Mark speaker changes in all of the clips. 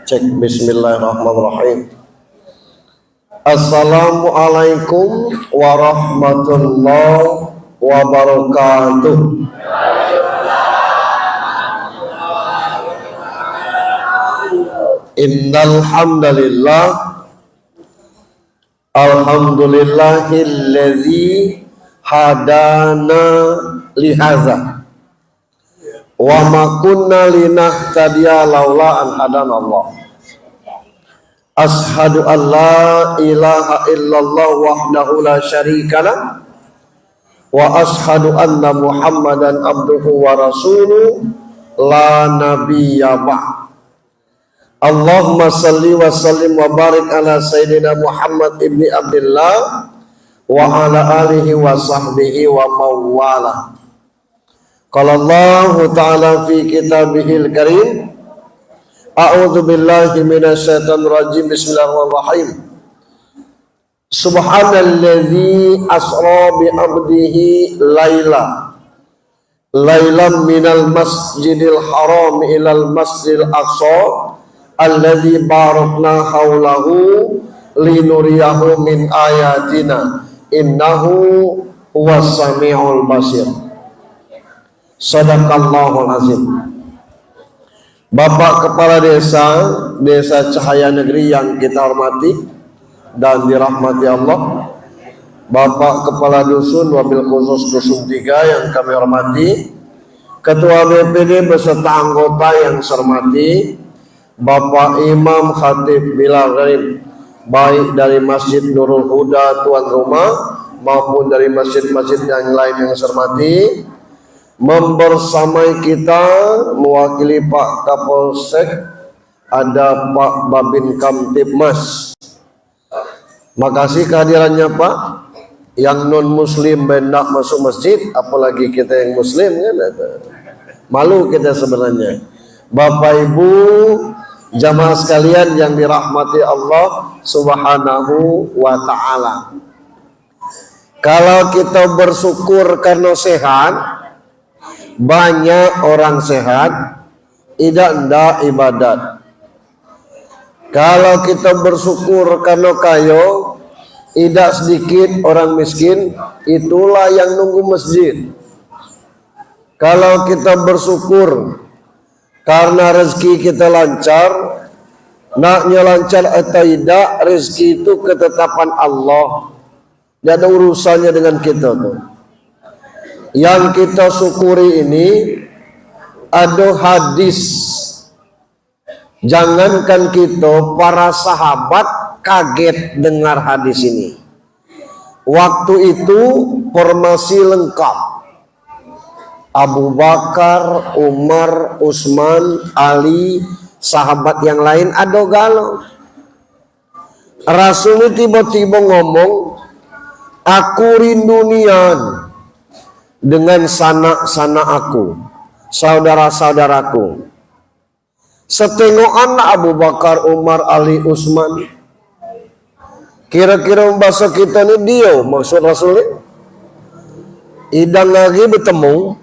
Speaker 1: Cek. Bismillahirrahmanirrahim. Assalamualaikum warahmatullahi wabarakatuh. Innal hamdalillah, alhamdulillahilladzi hadana lihadza wa ma kunna linahtadiya laula an hadanallah. Ashhadu an la ilaha illallah wahdahu la syarikalah wa ashhadu anna muhammadan abduhu wa rasuluh la nabiyya ba'd. Allahumma salli wa sallim wa barik ala sayyidina Muhammad ibni Abdullah wa ala alihi wa sahbihi wa mawala. Qala Allah ta'ala fi kitabihil karim, a'udzu billahi minasyaitonir rajim, bismillahirrahmanirrahim. Subhanalladzi asra bi 'abdihi lailan minal masjidil haram ilal masjidil aqsa alladzi barakna haulahu linuriyahu min ayatina innahu huwas samiul basir. Sadaqallahul azim. Bapak Kepala Desa Cahaya Negeri yang kita hormati dan dirahmati Allah, Bapak Kepala Dusun wabil khusus Dusun 3 yang kami hormati, Ketua BPD beserta anggota yang saya hormati, Bapak Imam Khatib Bilal Gharib, baik dari Masjid Nurul Huda tuan rumah maupun dari masjid-masjid yang lain yang saya hormati, membersamai kita mewakili Pak Kapolsek ada Pak Babin Kamtibmas. Makasih kehadirannya Pak. Yang non muslim bendak masuk masjid, apalagi kita yang muslim kan, malu kita sebenarnya. Bapak Ibu jamaah sekalian yang dirahmati Allah Subhanahu wa ta'ala, kalau kita bersyukur karena sehat, banyak orang sehat, tidak ibadat. Kalau kita bersyukur karena kaya, tidak sedikit orang miskin, itulah yang nunggu masjid. Kalau kita bersyukur karena rezeki kita lancar, naknya lancar atau tidak, rezeki itu ketetapan Allah, tidak ada urusannya dengan kita tuh. Yang kita syukuri ini ada hadis. Jangankan kita, para sahabat kaget dengar hadis ini. Waktu itu formasi lengkap. Abu Bakar, Umar, Utsman, Ali, sahabat yang lain ada galau. Rasul tiba-tiba ngomong, aku rindu nian dengan sanak-sanak aku, saudara-saudaraku. Setengokan Abu Bakar, Umar, Ali, Utsman. Kira-kira bahasa kita ini dia maksud Rasul. Idang lagi bertemu,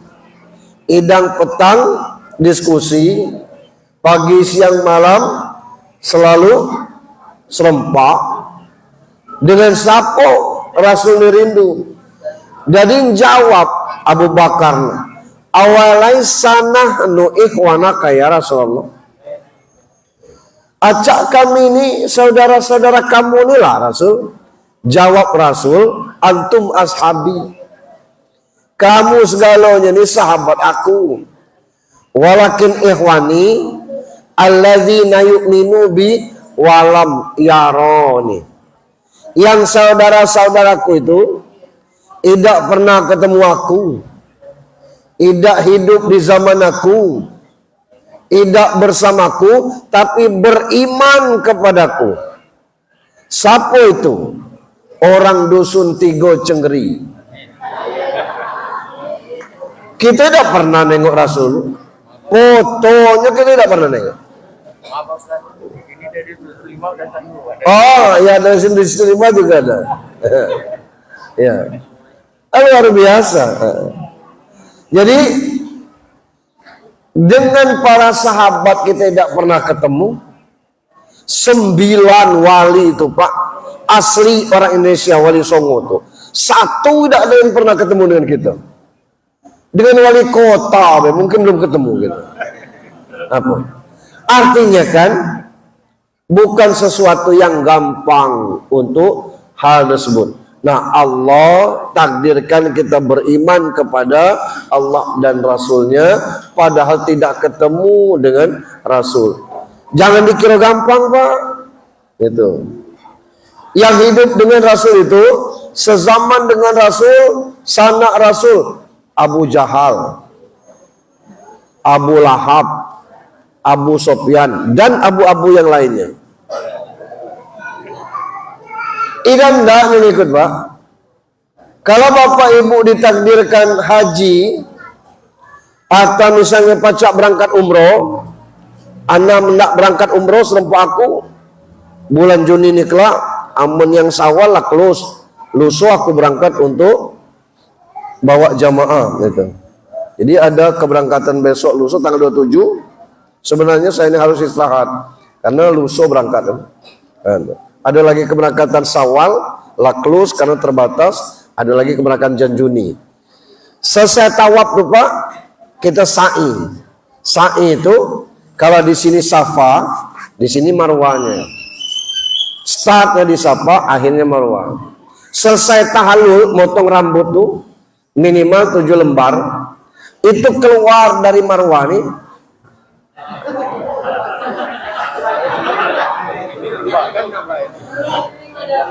Speaker 1: idang petang diskusi, pagi siang malam selalu serempak. Dengan siapa Rasul rindu? Jadi jawab Abu Bakar, awalai sanah nu ikhwanaka ya Rasulullah. Acak kami ini saudara-saudara kamu ini lah Rasul. Jawab Rasul, antum ashabi. Kamu segalanya ini sahabat aku. Walakin ikhwani alladzina yu'minu bi walam yaroni. Yang saudara-saudaraku itu tidak pernah ketemu aku, tidak hidup di zaman aku, tidak bersamaku, tapi beriman kepadaku. Siapa itu? Orang Dusun 3 Cenggeri. Kita tidak pernah nengok Rasul. Fotonya kita tidak pernah nengok. Ini dari Dusun 5 datang. Oh ya, dari Dusun 5 juga ada. Ya, luar biasa. Jadi dengan para sahabat kita tidak pernah ketemu, 9 wali itu Pak, asli orang Indonesia, wali Songo tuh. Satu tidak ada yang pernah ketemu dengan kita. Dengan wali kota, mungkin belum ketemu gitu. Apa? Artinya kan, bukan sesuatu yang gampang untuk hal tersebut. Nah, Allah takdirkan kita beriman kepada Allah dan Rasulnya, padahal tidak ketemu dengan Rasul. Jangan dikira gampang Pak. Itu. Yang hidup dengan Rasul itu, sezaman dengan Rasul, sanak Rasul, Abu Jahal, Abu Lahab, Abu Sofyan, dan abu-abu yang lainnya. Idan dah mengikut Pak. Kalau Bapak Ibu ditakdirkan haji atau misalnya pacak berangkat umroh, Anda hendak berangkat umroh serempak aku bulan Juni ni kelak, amun yang Syawal lah lusu aku berangkat untuk bawa jamaah gitu. Jadi ada keberangkatan besok lusu tanggal 27. Sebenarnya saya ini harus istirahat karena lusu berangkat kan. Ada lagi keberangkatan Syawal, laklus karena terbatas. Ada lagi keberangkatan Juni. Selesai tawaf tuh Pak, kita sa'i. Sa'i itu kalau di sini Safa, di sini Marwahnya. Startnya di Safa, akhirnya Marwah. Selesai tahallul, motong rambut tuh minimal 7 lembar. Itu keluar dari Marwah nih.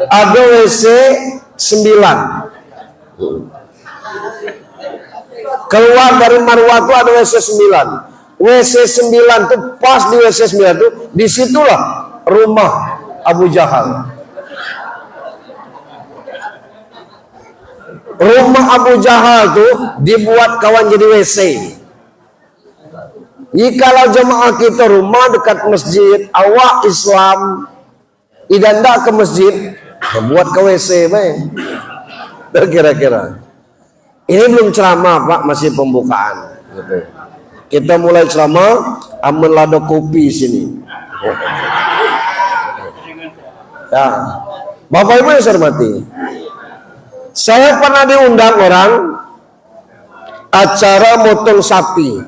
Speaker 1: Ada WC 9. Keluar dari Marwah itu ada WC 9. WC 9 itu pas di WC 9 itu, disitulah rumah Abu Jahal. Rumah Abu Jahal tuh dibuat kawan jadi WC. Jikalau jemaah kita rumah dekat masjid, awak Islam idan ndak ke masjid, buat ke WC baik. Kira-kira. Ini belum ceramah Pak, masih pembukaan. Gitu. Kita mulai ceramah, aman lado kopi sini. Ya, Bapak Ibu yang saya hormati, saya pernah diundang orang acara motong sapi.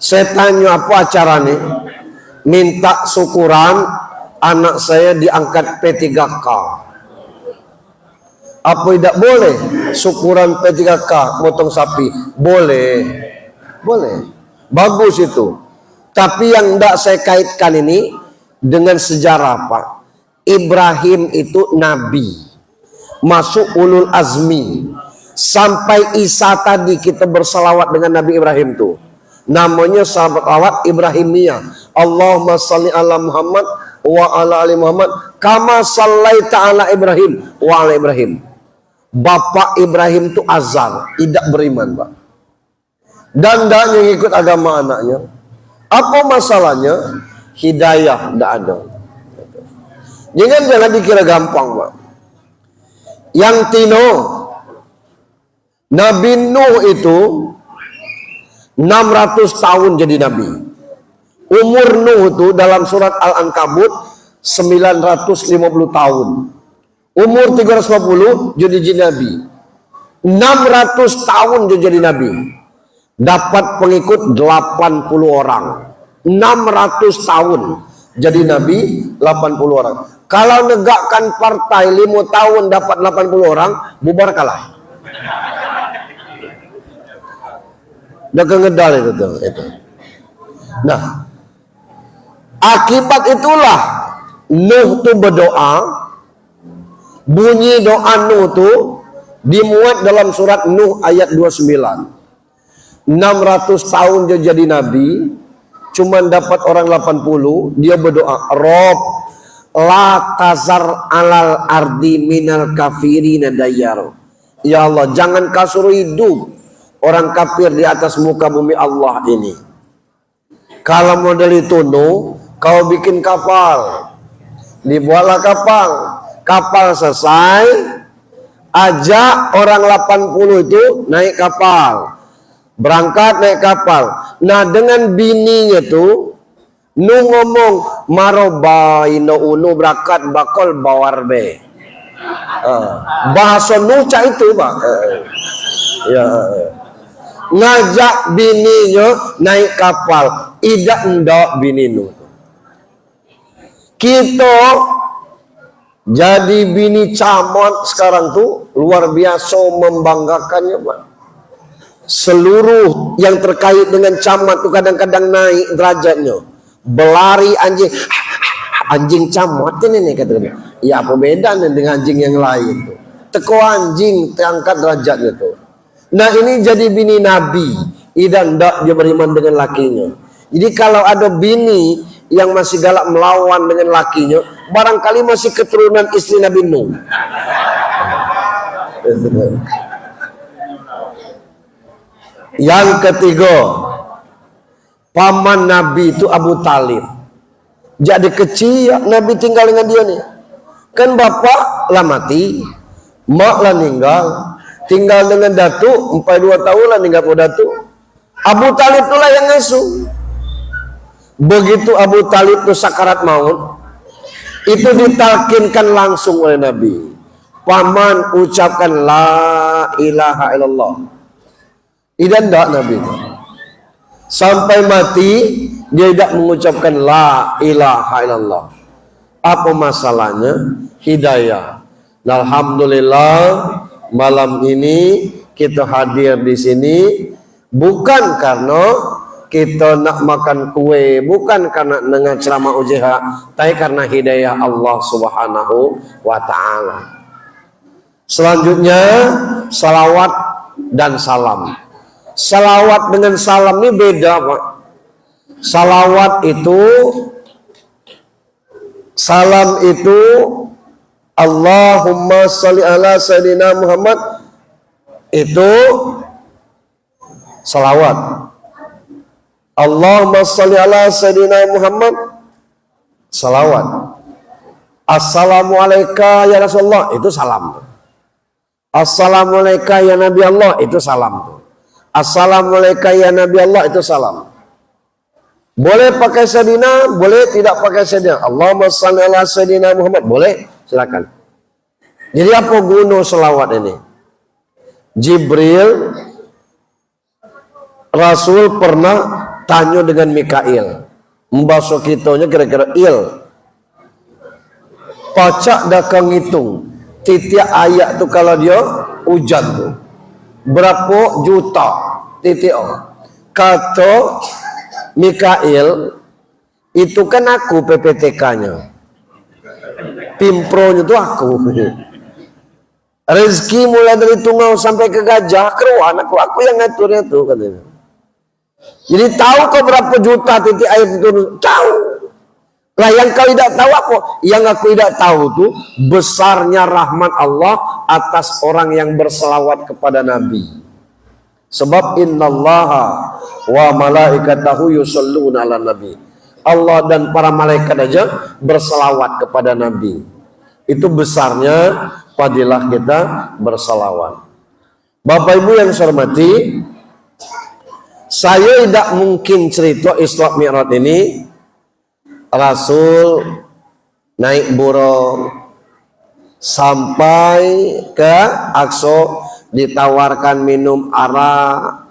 Speaker 1: Saya tanya apa acaranya, minta syukuran anak saya diangkat P3K. Apa tidak boleh syukuran P3K motong sapi? Boleh, boleh, bagus itu. Tapi yang tidak saya kaitkan ini dengan sejarah Pak. Ibrahim itu nabi, masuk ulul azmi. Sampai Isa tadi kita bersalawat dengan Nabi Ibrahim tuh, namanya salawat Ibrahimiyah. Allahumma salli ala Muhammad wa ala ali Muhammad kama sallaita ala Ibrahim wa ala Ibrahim. Bapak Ibrahim itu azal, tidak beriman Pak, dan tidak mengikut agama anaknya. Apa masalahnya? Hidayah tidak ada. Jangan dikira gampang Pak. Yang Tino, Nabi Nuh itu 600 tahun jadi nabi. Umur Nuh itu dalam surat Al-Ankabut 950 tahun. Umur 350 jadi nabi. 600 tahun dia jadi nabi. Dapat pengikut 80 orang. 600 tahun jadi nabi, 80 orang. Kalau negakkan partai 5 tahun dapat 80 orang, bubar kalah. Udah kengedal itu. Nah, akibat itulah Nuh tuh berdoa. Bunyi doa Nuh tuh dimuat dalam surat Nuh ayat 29. 600 tahun dia jadi nabi, cuman dapat orang 80. Dia berdoa, Rob la tazar alal ardi minal kafirina dayar. Ya Allah, jangan kau suruh hidup orang kafir di atas muka bumi Allah ini. Kalau model itu Nuh, kau bikin kapal, dibuatlah kapal. Kapal selesai, ajak orang 80 itu naik kapal, berangkat naik kapal. Nah dengan bininya tuh Nu ngomong marobaino unu brakat bakol bawarbe. Bahasa nuca itu Pak. Ya. Ngajak bininya naik kapal, idak ndak bini nu. Kita jadi bini camat sekarang tuh luar biasa membanggakannya Pak. Seluruh yang terkait dengan camat tuh kadang-kadang naik derajatnya. Belari anjing camat ini nih katanya. Ya apa bedanya dengan anjing yang lain tuh? Teko anjing terangkat derajatnya tuh. Nah ini jadi bini Nabi. Dan ndak dia beriman dengan lakinya. Jadi kalau ada bini yang masih galak melawan dengan lakinya, barangkali masih keturunan istri Nabi Nuh. Yang ketiga, paman Nabi itu Abu Talib. Jadi kecil Nabi tinggal dengan dia nih. Kan bapak lah mati, mak lah meninggal, tinggal dengan datu 42 tahun lah ninggal pada datu. Abu Talib itulah yang ngasuh. Begitu Abu Talib itu sakarat maut, itu ditalkinkan langsung oleh Nabi. Paman ucapkan la ilaha illallah. Tidak Nabi. Sampai mati dia tidak mengucapkan la ilaha illallah. Apa masalahnya? Hidayah. Alhamdulillah malam ini kita hadir di sini bukan karena kita nak makan kue, bukan karena dengar ceramah UJH, tapi karena hidayah Allah Subhanahu wa taala. Selanjutnya salawat dan salam. Salawat dengan salam ini beda Pak. Salawat itu, salam itu Allahumma sholli ala sayyidina Muhammad, itu salawat. Allahumma sholli ala sayyidina Muhammad, salawat. Assalamualaikum ya Rasulullah, itu salam. Assalamualaikum ya Nabi Allah, itu salam. Assalamualaikum ya Nabi Allah, itu salam. Boleh pakai sayyidina, boleh tidak pakai sayyidina. Allahumma sholli ala sayyidina Muhammad, boleh, silakan. Jadi apa guna selawat ini? Jibril Rasul pernah tanya dengan Mikail, membasuh kitanya kira-kira il. Pacak dah kau ngitung titik ayat tu kalau dia hujan tu berapa juta titik. Kata Mikail, itu kan aku PPTK-nya, Pimpronya tu aku. Rezeki mulai dari tungau sampai ke gajah keruan aku yang ngaturnya tu katanya. Jadi tahu kau berapa juta titik air itu? Tahu. Lah yang kau tidak tahu apa? Yang aku tidak tahu tuh besarnya rahmat Allah atas orang yang berselawat kepada Nabi. Sebab innallaha wa malaikatahu yusholluna ala nabi. Allah dan para malaikat aja berselawat kepada Nabi. Itu besarnya fadilah kita berselawat. Bapak Ibu yang saya hormati, saya tidak mungkin cerita Isra Mi'raj ini Rasul naik burung sampai ke Aqsa, ditawarkan minum arak,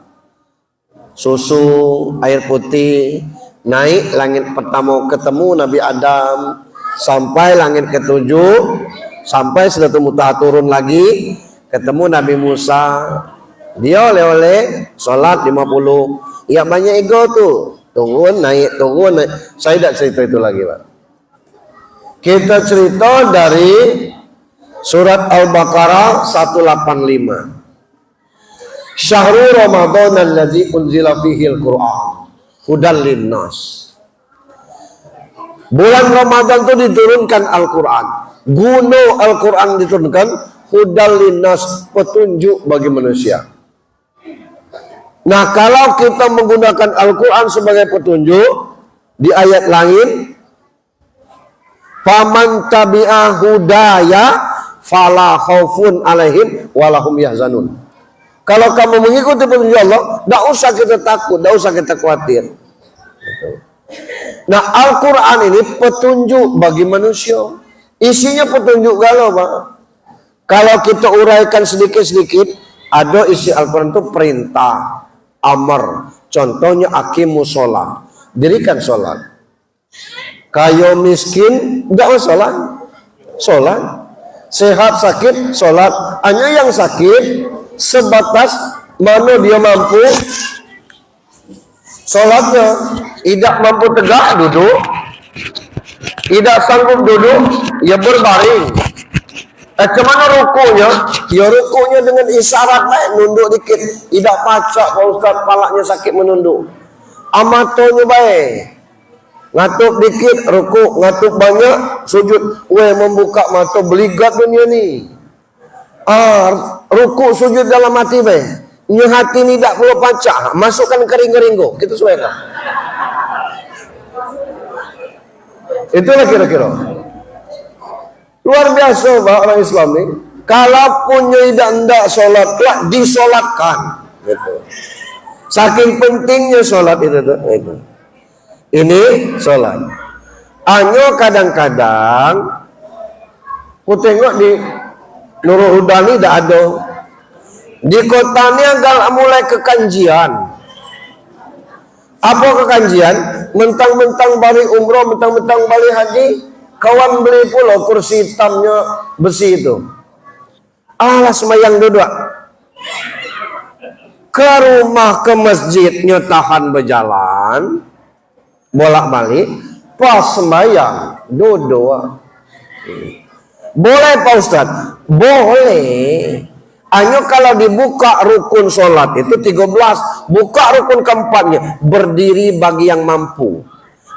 Speaker 1: susu, air putih, naik langit pertama ketemu Nabi Adam, sampai langit ketujuh, sampai sudah turun lagi ketemu Nabi Musa. Dia oleh-oleh sholat 50. Ya banyak ego tuh. Turun naik. Saya tidak cerita itu lagi Pak. Kita cerita dari surat Al-Baqarah 185. Syahrul Ramadan allazi unzila fihi al-Qur'an hudal linnas. Bulan Ramadan itu diturunkan Al-Quran. Guna Al-Quran diturunkan hudal linnas, petunjuk bagi manusia. Nah, kalau kita menggunakan Al-Quran sebagai petunjuk di ayat lain, faman tabi'a hudaya fala khaufun alaihim walahum yahzanun. Kalau kamu mengikuti petunjuk Allah, tidak usah kita takut, tidak usah kita khawatir. Nah, Al-Quran ini petunjuk bagi manusia. Isinya petunjuk galau, Pak. Kalau kita uraikan sedikit-sedikit, ada isi Al-Quran itu perintah, amar. Contohnya aqimus sholat, dirikan sholat. Kayo miskin, enggak sholat. Sholat. Sehat sakit, sholat. Hanya yang sakit sebatas mana dia mampu sholatnya. Tidak mampu tegak, duduk. Tidak sanggup duduk, ya berbaring. Kemana rukunya? Ya rukunya dengan isyarat baik, nunduk dikit. Tidak pacak Pak Ustaz, palaknya sakit menunduk. Amatonya baik. Ngatup dikit, ruku, ngatup banyak, sujud. Membuka mata, beligat dunia ni. Ruku sujud dalam hati baik. Nya hati ni tak perlu pacak. Masukkan kering-keringgo. Kita suaikan. Itulah kira-kira. Luar biasa Pak orang Islam ni. Kalau punya tidak solat, disolatkan. Gitu. Saking pentingnya solat itu. Ini solat. Hanya kadang-kadang, ku tengok di Nurul Huda ni tak ada. Di kota ni agak mulai kekanjian. Apa kekanjian? Mentang-mentang balik umroh, mentang-mentang balik haji, kawan beli pula kursi hitamnya besi itu. Alah semayang duduk. Ke rumah ke masjidnya tahan berjalan, bolak-balik, pas semayang duduk. Boleh Pak Ustaz? Boleh. Hanya kalau dibuka rukun sholat itu 13. Buka rukun keempatnya, berdiri bagi yang mampu.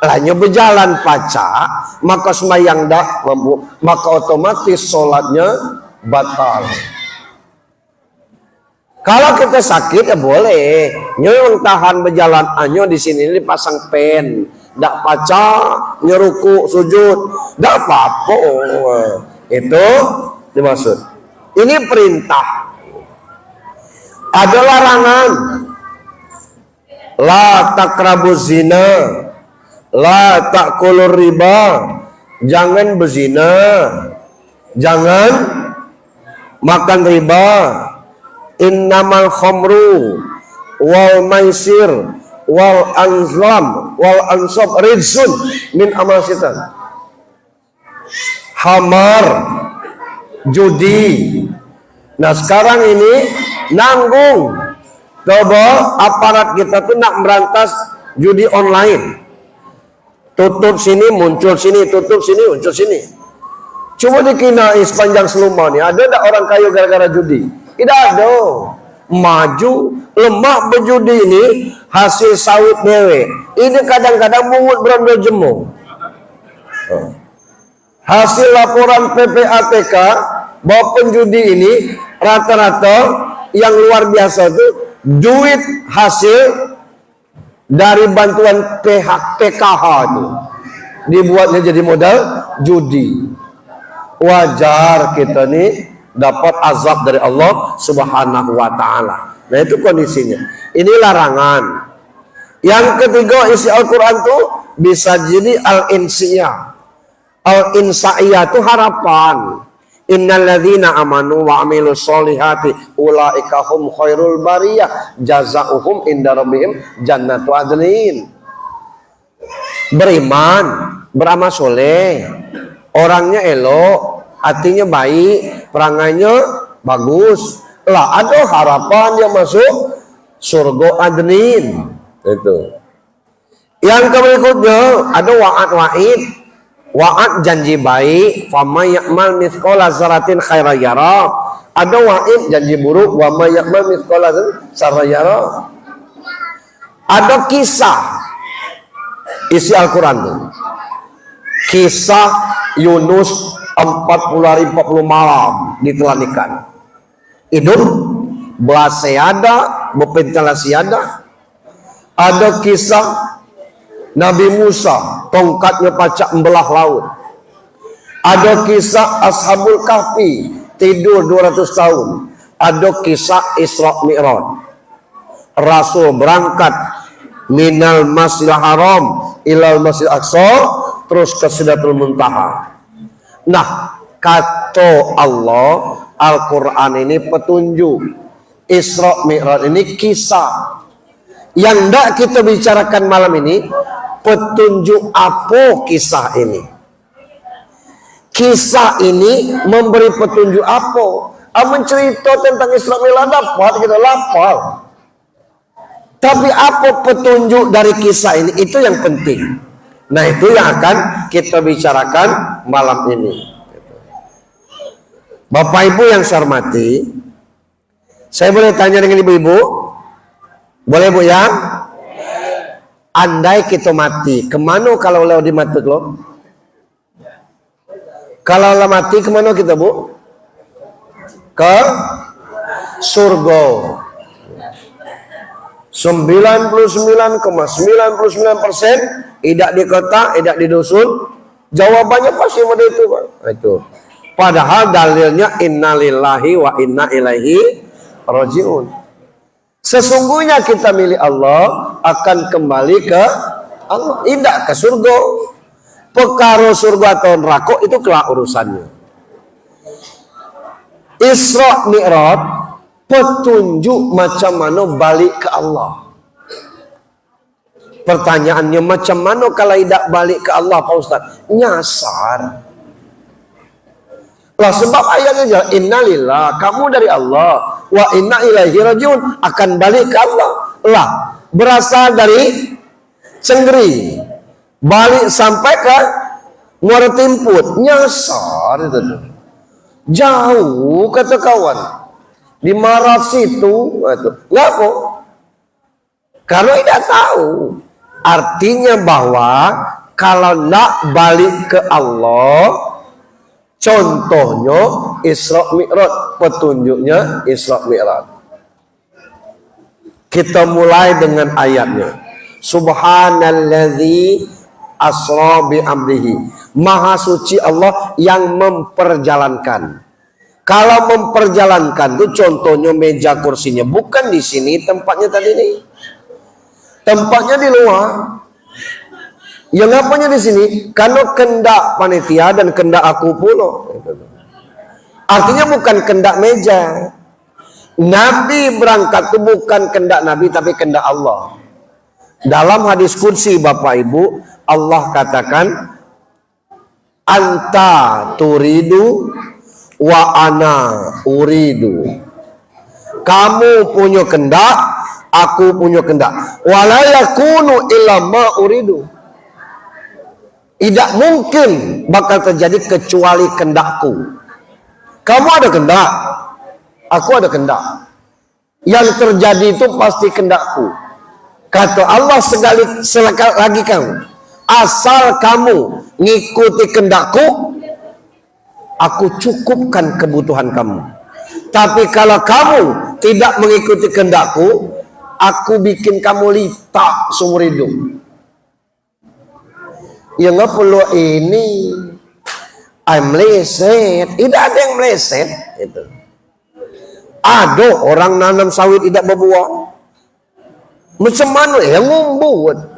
Speaker 1: Hanya berjalan pacak, maka semayang dah mampu, maka otomatis sholatnya batal. Kalau kita sakit ya boleh. Nyong tahan berjalan, hanya di sini dipasang pen. Dak pacak, nyeruku, sujud, dak apa-apa. Itu dimaksud. Ini perintah. Ada larangan. La taqrabuz zina, la ta'kulur riba. Jangan berzina, jangan makan riba. Innamal khamru wal maisir wal anzlam wal ansab rijsun min amal syaitan. Hamar, judi. Nah sekarang ini nanggung. Coba aparat kita tuh nak merantas judi online. Tutup sini, muncul sini, tutup sini, muncul sini. Coba dikinai sepanjang seluma nih. Ada tak orang kaya gara-gara judi? Tidak ada. Maju, lemak berjudi ini hasil sawit dewe. Ini kadang-kadang mungut berondol jemur. Hasil laporan PPATK bahwa penjudi ini rata-rata yang luar biasa itu duit hasil dari bantuan PKH itu dibuatnya jadi modal judi. Wajar kita nih dapat azab dari Allah Subhanahu wa taala. Nah itu kondisinya. Ini larangan. Yang ketiga isi Al-Qur'an tuh bisa jadi al-insiyah. Al-insa'iyah itu harapan. Innalladzina amanu wa amilus solihati ulaika hum khairul bariyah jazaohum inda rabbihim jannatu adnin. Beriman, beramal soleh, orangnya elok, hatinya baik, perangainya bagus. Lah ada harapan dia masuk surga adnin. Itu. Yang berikutnya ada wa'ad-wa'id. Wa'ad janji baik, fama ya'mal mithqala dzarratin khairan yara. Ada wa'id janji buruk, wa may ya'mal mithqala dzarratin yara. Ada kisah isi Al-Qur'an itu. Kisah Yunus 40 hari 40 malam ditelan ikan. Hidup belaseada, bepentalasiada. Ada kisah Nabi Musa, tongkatnya pacak membelah laut. Ada kisah Ashabul Kahfi, tidur 200 tahun. Ada kisah Isra Mi'raj. Rasul berangkat minal Masjidil Haram ilal Masjid Aqsa, terus ke Sidratul Muntaha. Nah, kata Allah, Al-Quran ini petunjuk, Isra Mi'raj ini kisah. Yang tidak kita bicarakan malam ini, petunjuk apa kisah ini? Kisah ini memberi petunjuk apa? Mencerita tentang Isra Mi'raj dapat kita lafal. Tapi apa petunjuk dari kisah ini? Itu yang penting. Nah, itu yang akan kita bicarakan malam ini. Bapak Ibu yang saya hormati, saya boleh tanya dengan ibu-ibu? Boleh Bu ya? Andai kita mati, kemana kalau lewat di mati lo? Kalau lah mati kemana kita Bu? Ke surga. 99,99% tidak di kota, tidak di dusun. Jawabannya pasti pada itu, Pak. Itu. Padahal dalilnya innalillahi wa inna ilaihi rajiun. Sesungguhnya kita milik Allah, akan kembali ke Allah, tidak ke surga. Perkara surga atau neraka itu kelak urusannya. Isra Mi'raj petunjuk macam mana balik ke Allah. Pertanyaannya, macam mana kalau tidak balik ke Allah Pak Ustaz? Nyasar. Lah sebab ayatnya aja, innalillah, kamu dari Allah, wa inna ilaihi rajiun, akan balik ke Allah. Lah berasal dari Cenggeri, balik sampai ke Muara Timput, nyasar itu tuh. Jauh kata kawan. Di Marat situ, nggak kok. Kalau tidak tahu, artinya bahwa kalau nak balik ke Allah, contohnya Isra Mi'raj, petunjuknya Isra Mi'raj. Kita mulai dengan ayatnya. Subhanalladzi asra bi amrihi. Maha suci Allah yang memperjalankan. Kalau memperjalankan itu contohnya meja kursinya bukan di sini tempatnya tadi nih. Tempatnya di luar. Yang apanya di sini? Karena kendak panitia dan kendak aku pula. Artinya bukan kendak meja. Nabi berangkat itu bukan kendak Nabi tapi kendak Allah. Dalam hadis kursi Bapak Ibu, Allah katakan, anta turidu wa ana uridu. Kamu punya kendak, aku punya kendak. Wala yakunu illa ma uridu. Tidak mungkin bakal terjadi kecuali kendakku. Kamu ada kendak, aku ada kendak. Yang terjadi itu pasti kendakku. Kata Allah sekali lagi kamu, asal kamu ngikuti kendakku, aku cukupkan kebutuhan kamu. Tapi kalau kamu tidak mengikuti kehendakku, aku bikin kamu litak seumur hidup. Ya nggak perlu ini, meleset. Tidak ada yang meleset. Itu. Ada orang nanam sawit tidak berbuah. Macam mana yang membuat?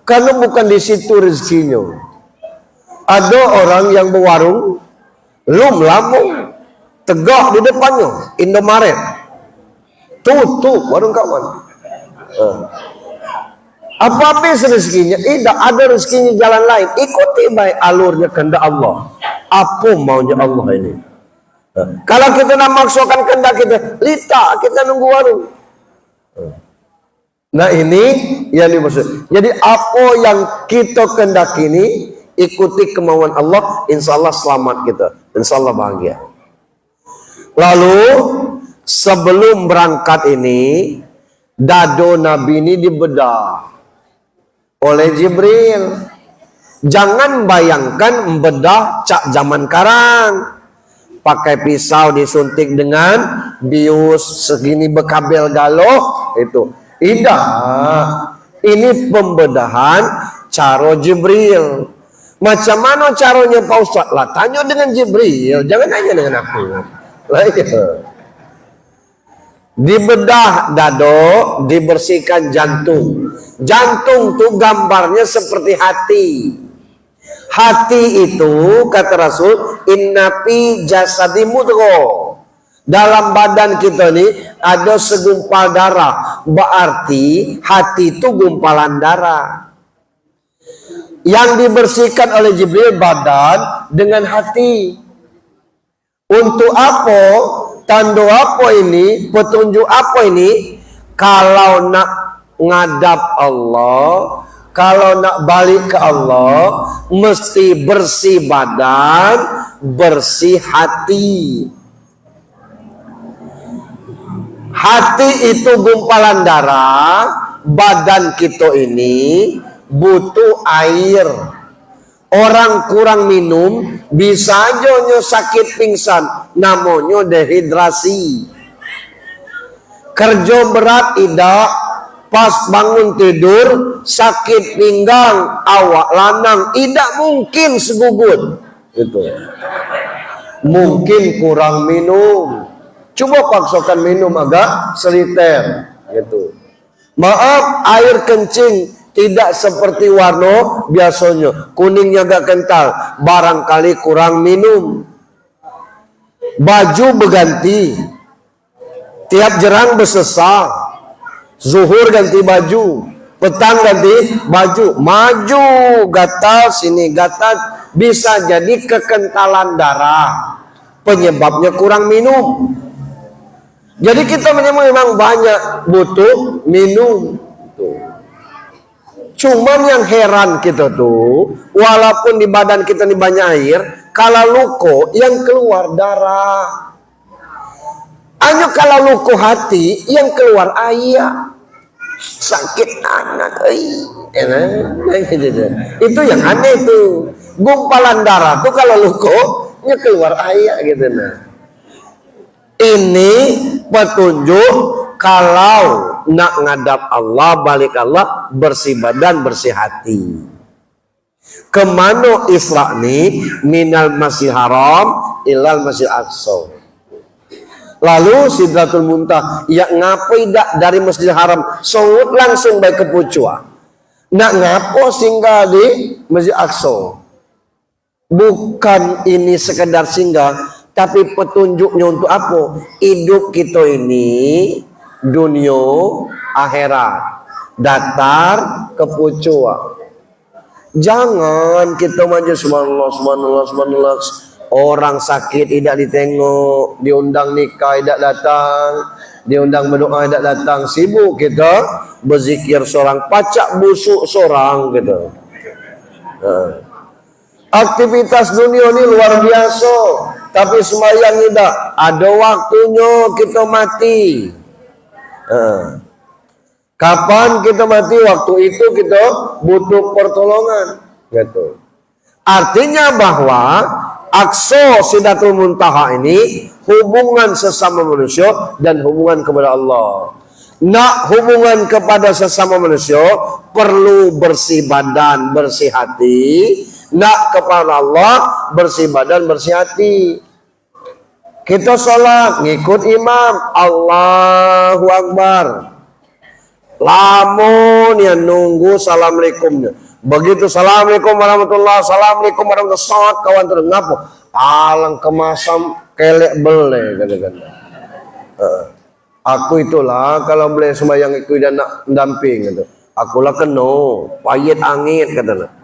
Speaker 1: Karena bukan di situ rezekinya. Ada orang yang berwarung, belum lambung, tegak di depannya, Indomaret, tutup warung kawan. Apa habis rezekinya? Tidak ada rezekinya jalan lain. Ikuti baik alurnya kehendak Allah. Apa maunya Allah ini? Kalau kita nak maksudkan kehendak kita, lita kita nunggu warung. Nah ini yang dimaksud. Jadi apa yang kita kehendak ini, ikuti kemauan Allah, insya Allah selamat kita, insya Allah bahagia. Lalu sebelum berangkat ini, dado Nabi ini dibedah oleh Jibril. Jangan bayangkan membedah cak zaman karang, pakai pisau disuntik dengan bius segini bekabel galoh itu. Tidak, ini pembedahan cara Jibril. Macam mana caranya Pak Ustaz? Lah tanya dengan Jibril, jangan tanya dengan aku. Dibedah dado, dibersihkan jantung. Jantung tuh gambarnya seperti hati. Hati itu kata Rasul, inna fi jasadi mudghah. Dalam badan kita ini ada segumpal darah. Berarti hati itu gumpalan darah. Yang dibersihkan oleh Jibril badan dengan hati. Untuk apa? Tanda apa ini? Petunjuk apa ini? Kalau nak ngadap Allah, kalau nak balik ke Allah, mesti bersih badan, bersih hati. Hati itu gumpalan darah, badan kita ini butuh air. Orang kurang minum bisa aja sakit pingsan, namanya dehidrasi. Kerja berat tidak, pas bangun tidur sakit pinggang, awak lanang tidak mungkin segugut. Itu mungkin kurang minum. Coba paksakan minum agak seliter gitu. Maaf, air kencing tidak seperti warna biasanya, kuningnya agak kental, barangkali kurang minum. Baju berganti, tiap jerang bersesah. Zuhur ganti baju, petang ganti baju, maju gatal sini gatal, bisa jadi kekentalan darah, penyebabnya kurang minum. Jadi kita memang banyak butuh minum. Cuman yang heran kita tuh, walaupun di badan kita ini banyak air, kalau luko yang keluar darah. Hanya kalau luko hati yang keluar air. Sakit anak, itu yang aneh tuh. Gumpalan darah tuh kalau luko nya keluar air gitu nah. Ini petunjuk kalau nak ngadap Allah, balik Allah, bersih badan, bersih hati. Kemana Isra nih? Minal Masjid Haram ilal Masjid Aqsa. Lalu Sidratul Muntaha, ya ngapai dak dari Masjidil Haram songut langsung baik ke Pucua. Nak ngapo singgah di Masjid Aqsa. Bukan ini sekedar singgah, tapi petunjuknya untuk apa? Hidup kita ini dunia akhirat, datar ke Pucua. Jangan kita maju subhanallah subhanallah subhanallah. Orang sakit tidak ditengok, diundang nikah tidak datang, diundang berdoa tidak datang, sibuk kita berzikir seorang, pacak busuk seorang gitu. Aktivitas dunia ini luar biasa, tapi sembahyang tidak. Ada waktunya kita mati. Kapan kita mati? Waktu itu kita butuh pertolongan. Gitu. Artinya bahwa Aqsa Sidratul Muntaha ini hubungan sesama manusia dan hubungan kepada Allah. Nak hubungan kepada sesama manusia perlu bersih badan, bersih hati. Nak kepada Allah bersih badan, bersih hati. Kita sholat ngikut imam, Allahu Akbar. Lamun yang nunggu assalamualaikumnya. Begitu assalamualaikum warahmatullahi, assalamualaikum warahmatullahi, salat kawan terus ngapo alang kemasam kelek bele kata-kata. Aku itulah kalau boleh sembahyang ikut dan nak damping gitu. Akulah keno payet angin katanya.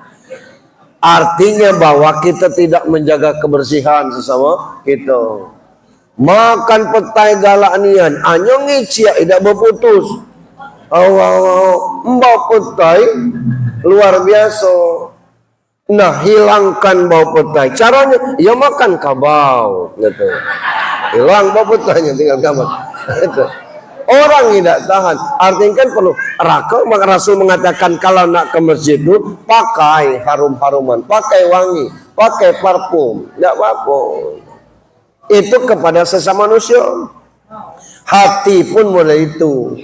Speaker 1: Artinya bahwa kita tidak menjaga kebersihan sesama kita. Makan petai galaknian anyo ngiciak tidak berputus. Mbak petai luar biasa. Nah, hilangkan bau petai. Caranya ya makan kabau gitu. Hilang bau petainya tinggal kamar. Itu. Orang tidak tahan. Artinya kan perlu maka Rasul mengatakan kalau nak ke masjid itu pakai harum-haruman, pakai wangi, pakai parfum, tidak apa-apa. Itu kepada sesama manusia. Hati pun mulai itu.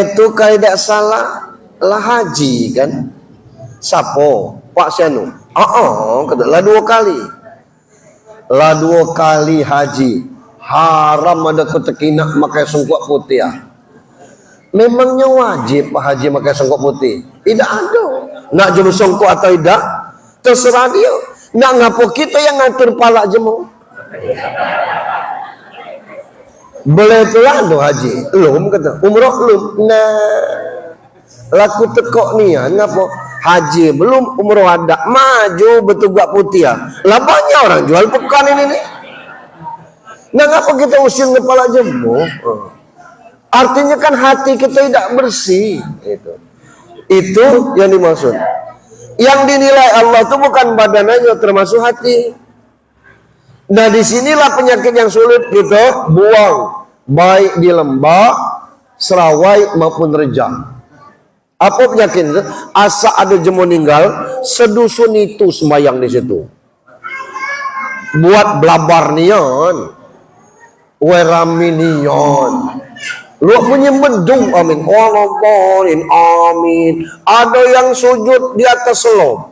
Speaker 1: Itu kalau tidak salah lah haji kan. Sapo Pak Syanu. Kata lah 2 kali. Lah 2 kali haji. haram ada ketekinak pakai songkok putih ya. Memangnya wajib Pak Haji pakai songkok putih? Tidak ada. Nak jemu songkok atau tidak, terserah dia. Nak ngapo kita yang ngatur palak jemu. Boleh itulah do haji. Belum kata. Umroh belum. Nah, laku tekok ni ya. Ngapo? Haji belum, umroh ada. Maju betul gak putih ya. Lah banyak orang jual pekan ini nih. Nah, ngapa kita usir kepala jemu? Artinya kan hati kita tidak bersih. Itu yang dimaksud. Yang dinilai Allah itu bukan badannya, termasuk hati. Nah, disinilah penyakit yang sulit kita buang, baik di lembah, serawai maupun rejang. Apa penyakit itu? Asa ada jemu meninggal, sedusun itu sembayang di situ. Buat blabar nian, weraminion. Lu punya mendung, amin. Amin. Ada yang sujud di atas selom.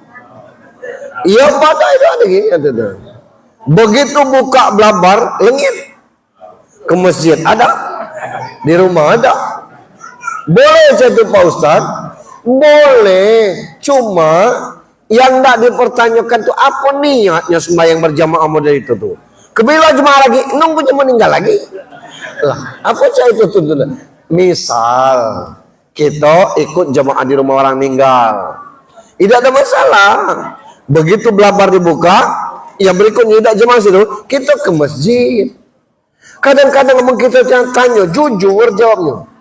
Speaker 1: Iya pada itu ada gini, ada. Begitu buka blabar, lengit ke masjid ada, di rumah ada. Boleh satu Pak Ustaz, boleh. Cuma yang tidak dipertanyakan itu apa niatnya sembahyang berjamaah model itu tuh. Kebila jemaah lagi, nunggu jemaah meninggal lagi. Lah, apa cah itu tuh? Misal kita ikut jemaah di rumah orang meninggal, tidak ada masalah. Begitu blabar dibuka, yang berikutnya tidak jemaah situ, kita ke masjid. Kadang-kadang kita tanya, jujur jawabnya.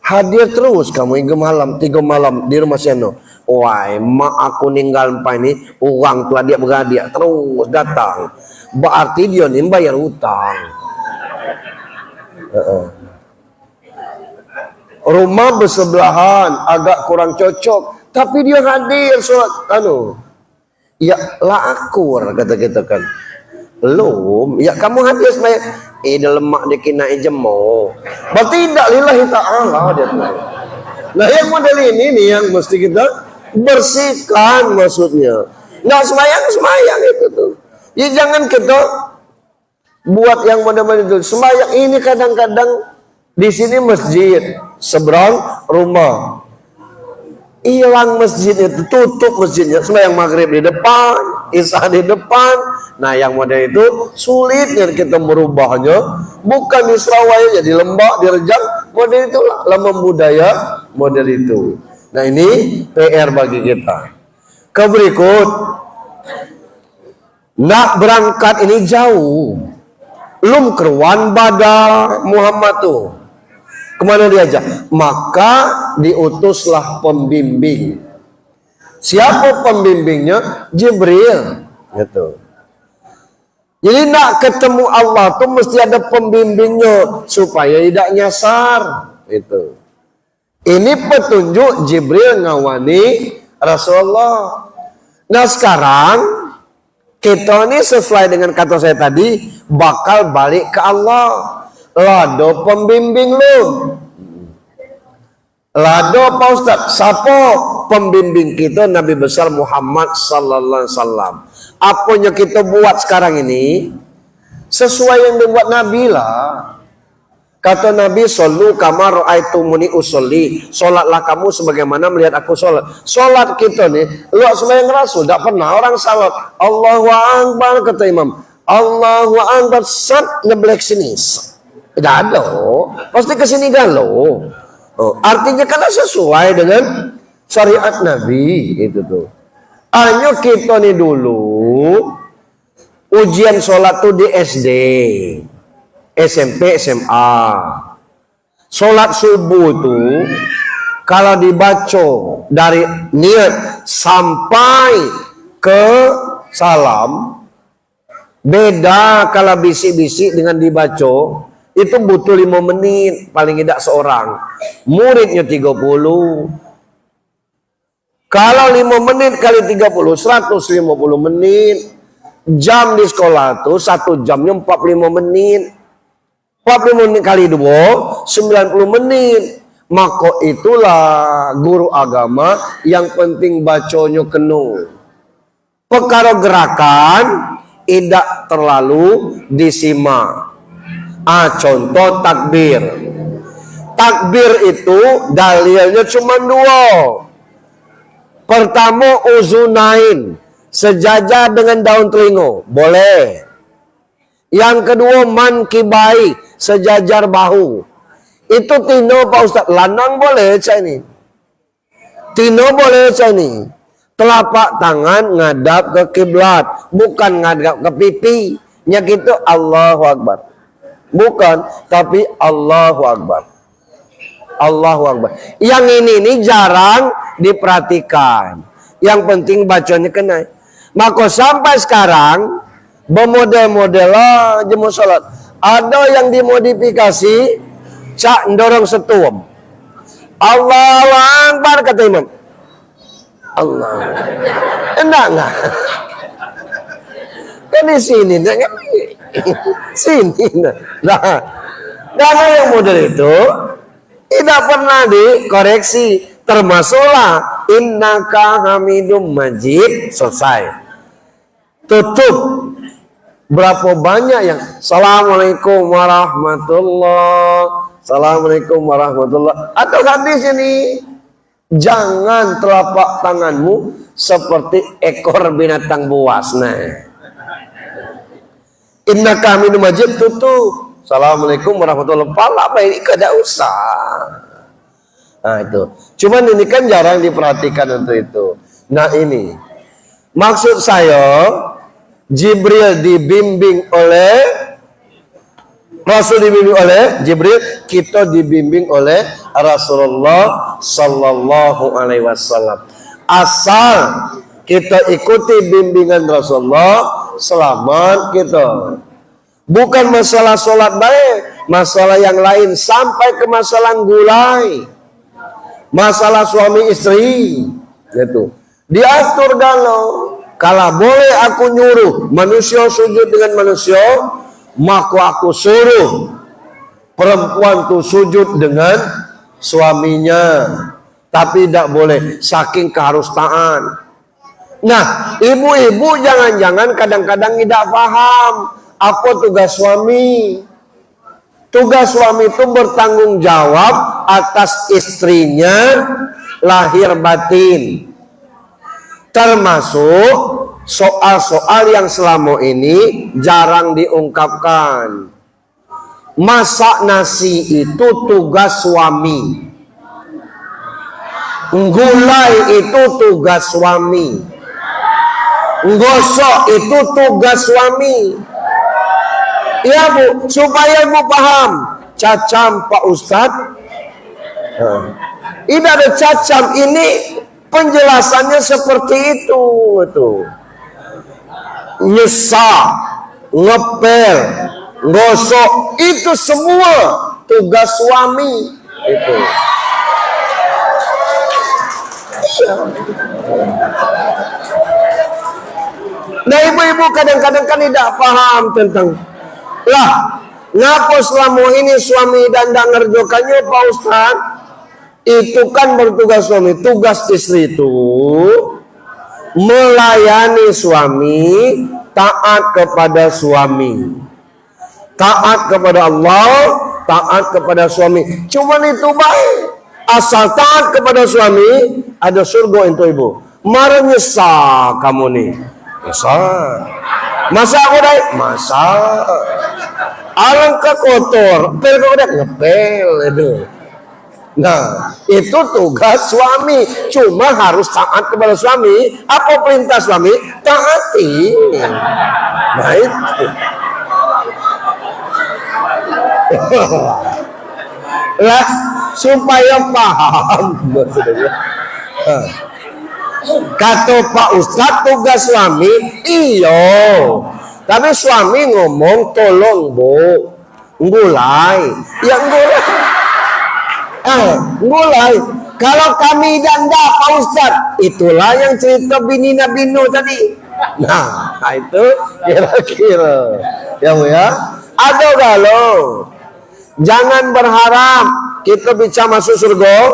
Speaker 1: Hadir terus kamu hingga malam, 3 malam di rumah Seno. Wah, mak aku ninggal empat ini, uang tuh dia beradik terus datang. Berarti dia nih bayar hutang. Rumah bersebelahan, agak kurang cocok, tapi dia hadir sholat ya lakur kata kita kan. Belum, ya kamu hadir sembahyang. Dalam mak dikina jemo. Berarti tidak lillahi ta'ala dia. Nah, yang model ini nih yang mesti kita bersihkan maksudnya. Nah, sembahyang itu tuh. Ya jangan kita buat yang model-model itu. Sembahyang ini kadang-kadang di sini masjid, seberang rumah. Hilang masjid itu, tutup masjidnya. Sembahyang maghrib di depan, isya di depan. Nah, yang model itu sulitnya kita merubahnya. Bukan di Surabaya, di Lembak, di Rejang. Model itu lama budaya model itu. Nah, ini PR bagi kita. Ke berikut. Nak berangkat ini jauh. Belum keruan Badar Muhammad tuh. Kemana diajak? Maka diutuslah pembimbing. Siapa pembimbingnya? Jibril. Gitu. Jadi nak ketemu Allah tuh mesti ada pembimbingnya supaya tidak nyasar. Itu. Ini petunjuk Jibril ngawani Rasulullah. Nah sekarang kita ini sesuai dengan kata saya tadi bakal balik ke Allah. Lado pembimbing lu. Lado Pak Ustaz. Siapa pembimbing kita? Nabi besar Muhammad sallallahu alaihi wasallam. Apanya kita buat sekarang ini sesuai yang dibuat Nabi lah. Kata Nabi, "Shollu kama ra'aitumuni usolli." Salatlah kamu sebagaimana melihat aku salat. Salat kita nih, lu sembahyang Rasul tidak pernah orang salat Allahu Akbar kata imam. Allahu Akbar sat ngeblek sini. Tidak ada. Pasti ke sini galau. Artinya karena sesuai dengan syariat Nabi itu tuh. Ayo kita nih dulu ujian sholat tuh di SD, SMP, SMA. Sholat subuh tuh kalau dibaca dari niat sampai ke salam, beda kalau bisik-bisik dengan dibaca. Itu butuh 5 menit paling tidak seorang. Muridnya 30. Kalau 5 menit kali 30, 150 menit. Jam di sekolah tuh 1 jamnya 45 menit. 45 menit kali 2, 90 menit. Maka itulah guru agama yang penting baconya kenu. Perkara gerakan tidak terlalu disimak. Contoh takbir. Takbir itu dalilnya cuma dua. Pertama uzunain, sejajar dengan daun telinga, boleh. Yang kedua mankibai, sejajar bahu. Itu tino Pak Ustaz, lanang boleh cak ini. Tino boleh cak ini. Telapak tangan ngadap ke kiblat, bukan ngadap ke pipi. Nya gitu Allahu Akbar. Bukan, tapi Allahu Akbar. Allahu Akbar. Yang ini jarang diperhatikan. Yang penting bacanya kena. Maka sampai sekarang bermodel-model jemu salat. Ada yang dimodifikasi cak dorong setuam. Allahu Akbar kata imam. Allah. Enggak. Kan di sini sini. Nah, karena yang model itu tidak pernah dikoreksi, termasuklah innaka hamidum majid, selesai. Tutup. Berapa banyak yang Assalamualaikum warahmatullah, Assalamualaikum warahmatullah. Atau hadis ini, jangan telapak tanganmu seperti ekor binatang buas. Nah, innaka hamidum majid, tutup. Assalamualaikum warahmatullahi wabarakatuh. Apa ini kada usah. Nah itu. Cuman ini kan jarang diperhatikan untuk itu. Nah ini. Maksud saya Jibril dibimbing oleh Rasul, dibimbing oleh Jibril, kita dibimbing oleh Rasulullah sallallahu alaihi wasallam. Asal kita ikuti bimbingan Rasulullah, selamat kita. Bukan masalah sholat baik, masalah yang lain sampai ke masalah gulai, masalah suami istri, gitu. Diatur kalau boleh aku nyuruh manusia sujud dengan manusia, maka aku suruh perempuan tuh sujud dengan suaminya, tapi tidak boleh saking keharustaan. Nah, ibu-ibu jangan-jangan kadang-kadang tidak paham. Apa tugas suami? Tugas suami itu bertanggung jawab atas istrinya lahir batin. Termasuk soal-soal yang selama ini jarang diungkapkan. Masak nasi itu tugas suami. Gulai itu tugas suami. Gosok itu tugas suami. Ya Bu, supaya Bu paham. Cacam Pak Ustadz. Ini ada cacam, ini penjelasannya seperti itu. Nyesal, ngepel, gosok, itu semua tugas suami. Itu. Nah ibu-ibu kadang-kadang kan tidak paham tentang lah, ngapa selama ini suami dan ngerjokannya Pak Ustaz? Itu kan bertugas suami. Tugas istri itu melayani suami, taat kepada suami, taat kepada Allah, taat kepada suami. Cuman itu baik. Asal taat kepada suami, ada surga itu ibu. Marah nyesal kamu nih. Nyesal. Masa aku dah? Masa. Alangkah kotor, pel kau udah ngepel itu. Nah, itu tugas suami. Cuma harus taat kepada suami. Apa perintah suami? Taati. Nah itu. Lah, supaya paham. Kata Pak Ustadz tugas suami, iyo. Tapi suami ngomong, tolong Bu, gulai. Ya gulai. Kalau kami janda Pak Ustadz, itulah yang cerita bini Nabi Nuh tadi. Nah, itu kira-kira. Ya Bu ya. Ada galau. Jangan berharap kita bisa masuk surga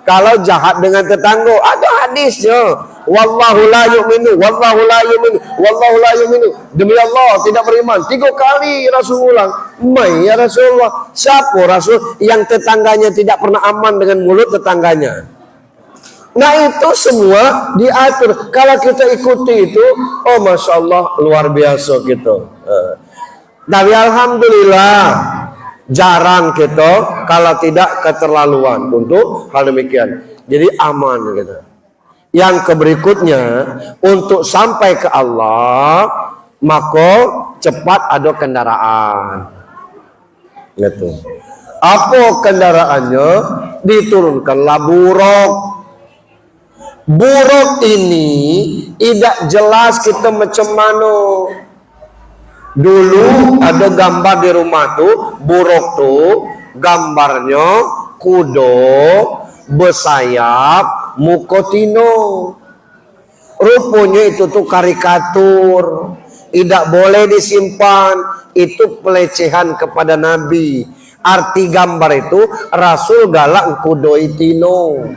Speaker 1: kalau jahat dengan tetangga. Ada hadisnya. wallahu la yu'minu, wallahu la yu'minu, wallahu la yu'minu. Demi Allah tidak beriman. 3 kali Rasul ulang. Ya Rasulullah, siapa Rasul yang tetangganya tidak pernah aman dengan mulut tetangganya? Nah itu semua diatur. Kalau kita ikuti itu, oh Masya Allah luar biasa gitu. Tapi alhamdulillah jarang kita kalau tidak keterlaluan untuk hal demikian. Jadi aman gitu. Yang berikutnya, untuk sampai ke Allah maka cepat ada kendaraan. Gitu. Apa kendaraannya? Diturunkanlah buruk. Buruk ini tidak jelas kita macam mana. Dulu ada gambar di rumah tuh, buruk tuh gambarnya kuda bersayap mukotino. Rupanya itu tuh karikatur, tidak boleh disimpan, itu pelecehan kepada Nabi. Arti gambar itu Rasul galak kuda itino.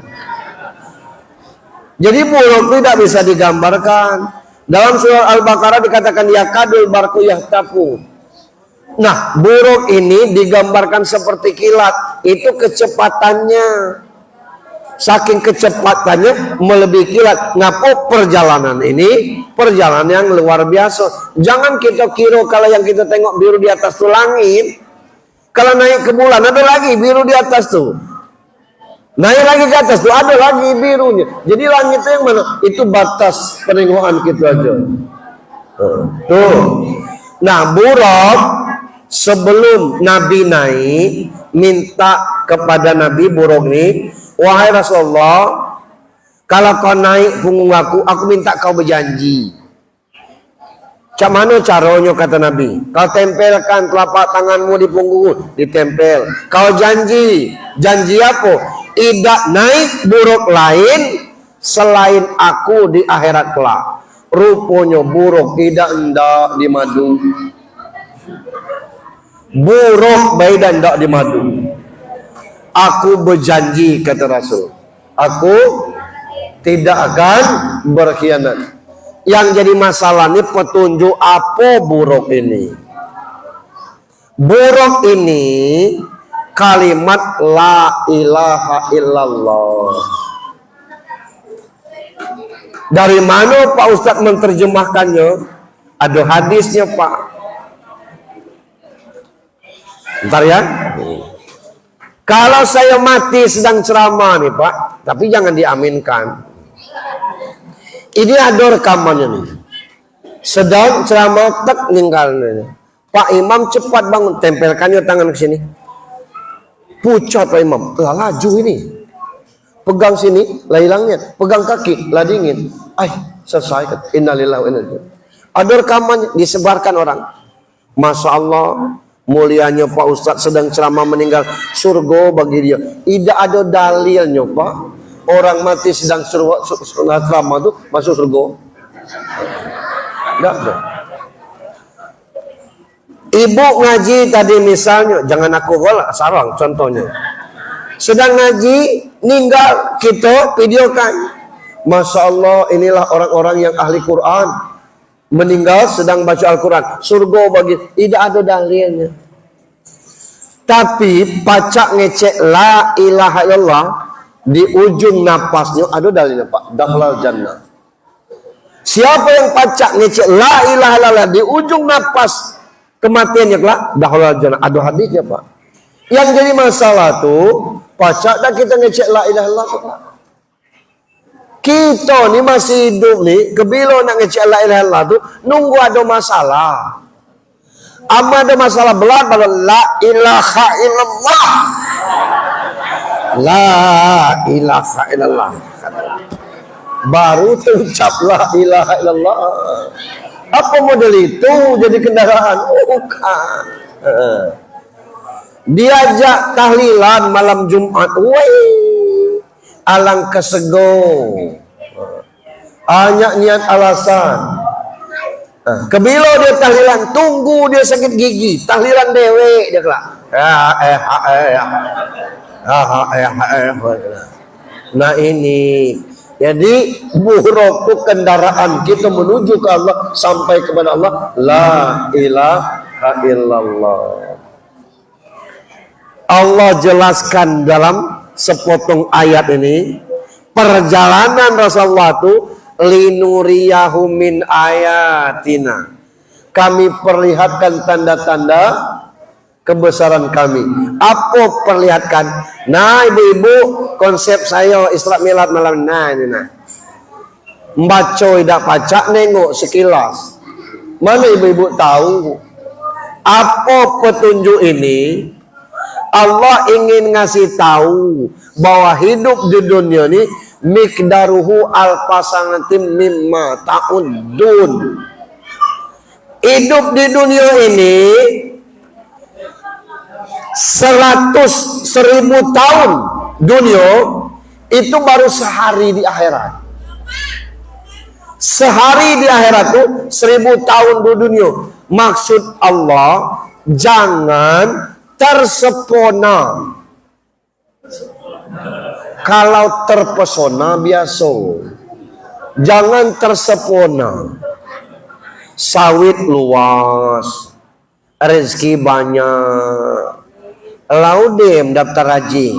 Speaker 1: Jadi buruk tidak bisa digambarkan. Dalam surah Al-Baqarah dikatakan yakadul barku yahtafu. Nah, buruk ini digambarkan seperti kilat. Itu kecepatannya. Saking kecepatannya melebihi kilat. Ngapa perjalanan ini? Perjalanan yang luar biasa. Jangan kita kira kalau yang kita tengok biru di atas itu langit. Kalau naik ke bulan ada lagi biru di atas tuh. Naik lagi ke atas tuh ada lagi birunya. Jadi langit itu yang mana? Itu batas peninggalan kita aja. Tuh. Nah, buruk sebelum Nabi naik minta kepada Nabi buruk ini, wahai Rasulullah, kalau kau naik punggung aku minta kau berjanji. Cak mana caranya kata Nabi? Kau tempelkan telapak tanganmu di punggung, ditempel. Kau janji apa? Tidak naik buruk lain selain aku di akhirat kelak. Rupanya buruk tidak hendak di madu. Buruk baik dan hendak di madu. Aku berjanji kata Rasul, aku tidak akan berkhianat. Yang jadi masalah ini petunjuk apa buruk ini. Buruk ini kalimat la ilaha illallah. Dari mana Pak Ustadz menerjemahkannya? Ada hadisnya Pak. Bentar ya. Kalau saya mati sedang ceramah nih Pak, tapi jangan diaminkan. Ini ada rekamannya nih. Sedang ceramah tak meninggalnya. Pak Imam cepat bangun, tempelkannya tangan ke sini. Pucat Pak Imam, lah laju ini. Pegang sini, lah hilangnya. Pegang kaki, lah dingin. Selesai. Innalillahi wa inna ilaihi raji'un. Ada rekamannya, disebarkan orang. Masya Allah, mulianya Pak Ustadz sedang ceramah meninggal. Surga bagi dia. Tidak ada dalilnya Pak. Orang mati sedang ceramah itu masuk surga. Tidak ada. Ibu ngaji tadi misalnya, jangan aku golak, sarang contohnya. Sedang ngaji, ninggal, kita videokan. Masya Allah, inilah orang-orang yang ahli Quran. Meninggal sedang baca Al-Quran. Surga bagi, tidak ada dalilnya. Tapi pacak ngecek la ilaha illallah, di ujung napasnya ada dalilnya Pak, dakhlal jannah. Siapa yang pacak ngecek la ilaha illallah di ujung napas kematiannya kelak dakhlal jannah, ada hadisnya Pak. Yang jadi masalah tuh pacak dah kita ngecek la ilaha illallah Pak. Kita ni masih hidup nih, kebilo nak ngecek la ilaha illallah tuh nunggu ada masalah. Ada masalah belat pada la ilaha illallah. La ilaha illallah. Baru terucap la ilaha illallah. Apa model itu jadi kendaraan? Bukan. Diajak tahlilan malam Jumat. Woi, alang kesego. Hanya niat alasan. Kebilo dia tahlilan, tunggu dia sakit gigi, tahlilan dewe dia kelak. Nah ini Jadi buruk kendaraan kita menuju ke Allah, sampai kepada Allah. La ilaha illallah. Allah jelaskan dalam sepotong ayat ini, perjalanan Rasulullah itu linuriyahu min ayatina. Kami perlihatkan tanda-tanda kebesaran kami. Apa perlihatkan? Nah ibu-ibu, konsep saya Isra Milad malam ini. Membaca tidak pacak, nengok sekilas. Mana ibu-ibu tahu? Apa petunjuk ini? Allah ingin ngasih tahu bahwa hidup di dunia ini mikdaruhu alfasanatin mimma ta'uddun. Hidup di dunia ini 100.000 tahun dunia itu baru sehari di akhirat. Sehari di akhirat itu 1000 tahun di dunia. Maksud Allah, jangan tersepona. Kalau terpesona biasa, jangan tersepona. Sawit luas, rezeki banyak, laudem daftar haji,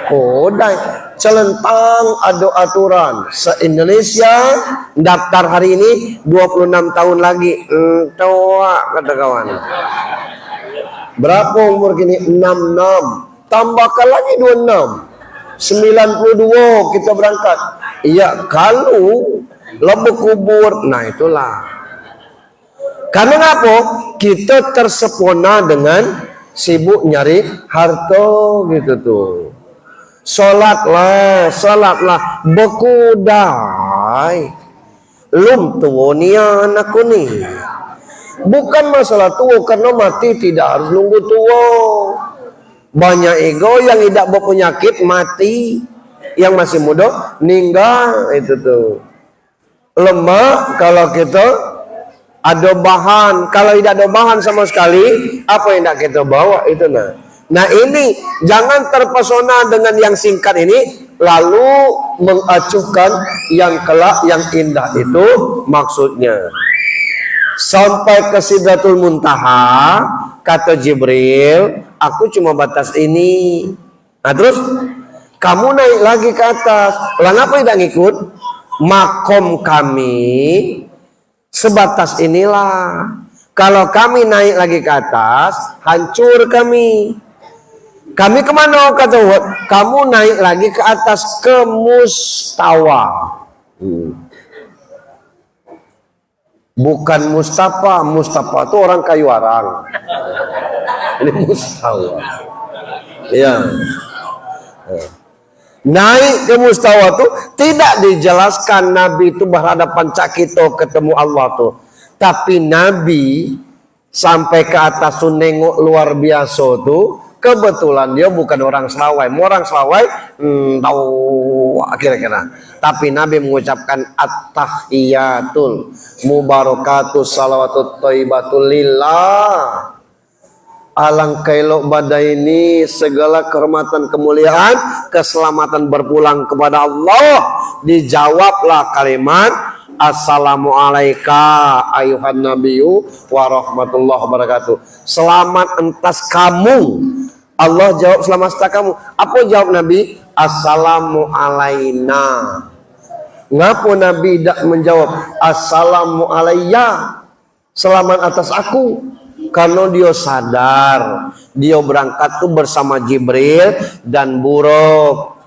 Speaker 1: kodai, celentang ada aturan. Se-Indonesia daftar hari ini 26 tahun lagi, tua kata kawan. Berapa umur kini? 66. Tambahkan lagi 26. 92 kita berangkat. Iya, kalau lebih kubur. Nah itulah. Karena apa? Kita tersepona dengan sibuk nyari harta gitu tuh. Salatlah bekudai. Lum tuh nia anakku nih. Bukan masalah tua, karena mati tidak harus nunggu tua. Banyak ego yang tidak berpenyakit mati, yang masih muda meninggal. Itu tuh lemah. Kalau kita ada bahan, kalau tidak ada bahan sama sekali, apa yang tidak kita bawa itu nah ini jangan terpesona dengan yang singkat ini lalu mengacuhkan yang kelak yang indah. Itu maksudnya. Sampai ke Sidratul Muntaha, kata Jibril, aku cuma batas ini. Nah terus kamu naik lagi ke atas. Lah ngapa tidak ngikut? Makom kami sebatas inilah. Kalau kami naik lagi ke atas, hancur kami. Kami kemana? Kata kamu naik lagi ke atas, ke mustawa. Bukan Mustafa. Mustafa itu orang kayu arang. Ini mustawa. Ya. Naik ke mustawa itu tidak dijelaskan Nabi itu berhadapan cakito ketemu Allah tuh. Tapi Nabi sampai ke atas tuh nengok luar biasa tuh. Kebetulan dia bukan orang Selawai. Orang Selawai tahu kira-kira. Tapi Nabi mengucapkan at-tahiyatul mubarakatus salawatut thayyibatul lillah. Alangkah elok badai ini, segala kehormatan, kemuliaan, keselamatan berpulang kepada Allah. Dijawablah kalimat assalamualaikum ayuhan nabiyyu wa rahmatullahi wabarakatuh. Selamat entas kamu. Allah jawab selamat entas kamu. Apa jawab Nabi? Assalamu alaina. Ngapa Nabi tidak menjawab assalamu alayya, selamat atas aku? Karena dia sadar dia berangkat tuh bersama Jibril dan Buruk.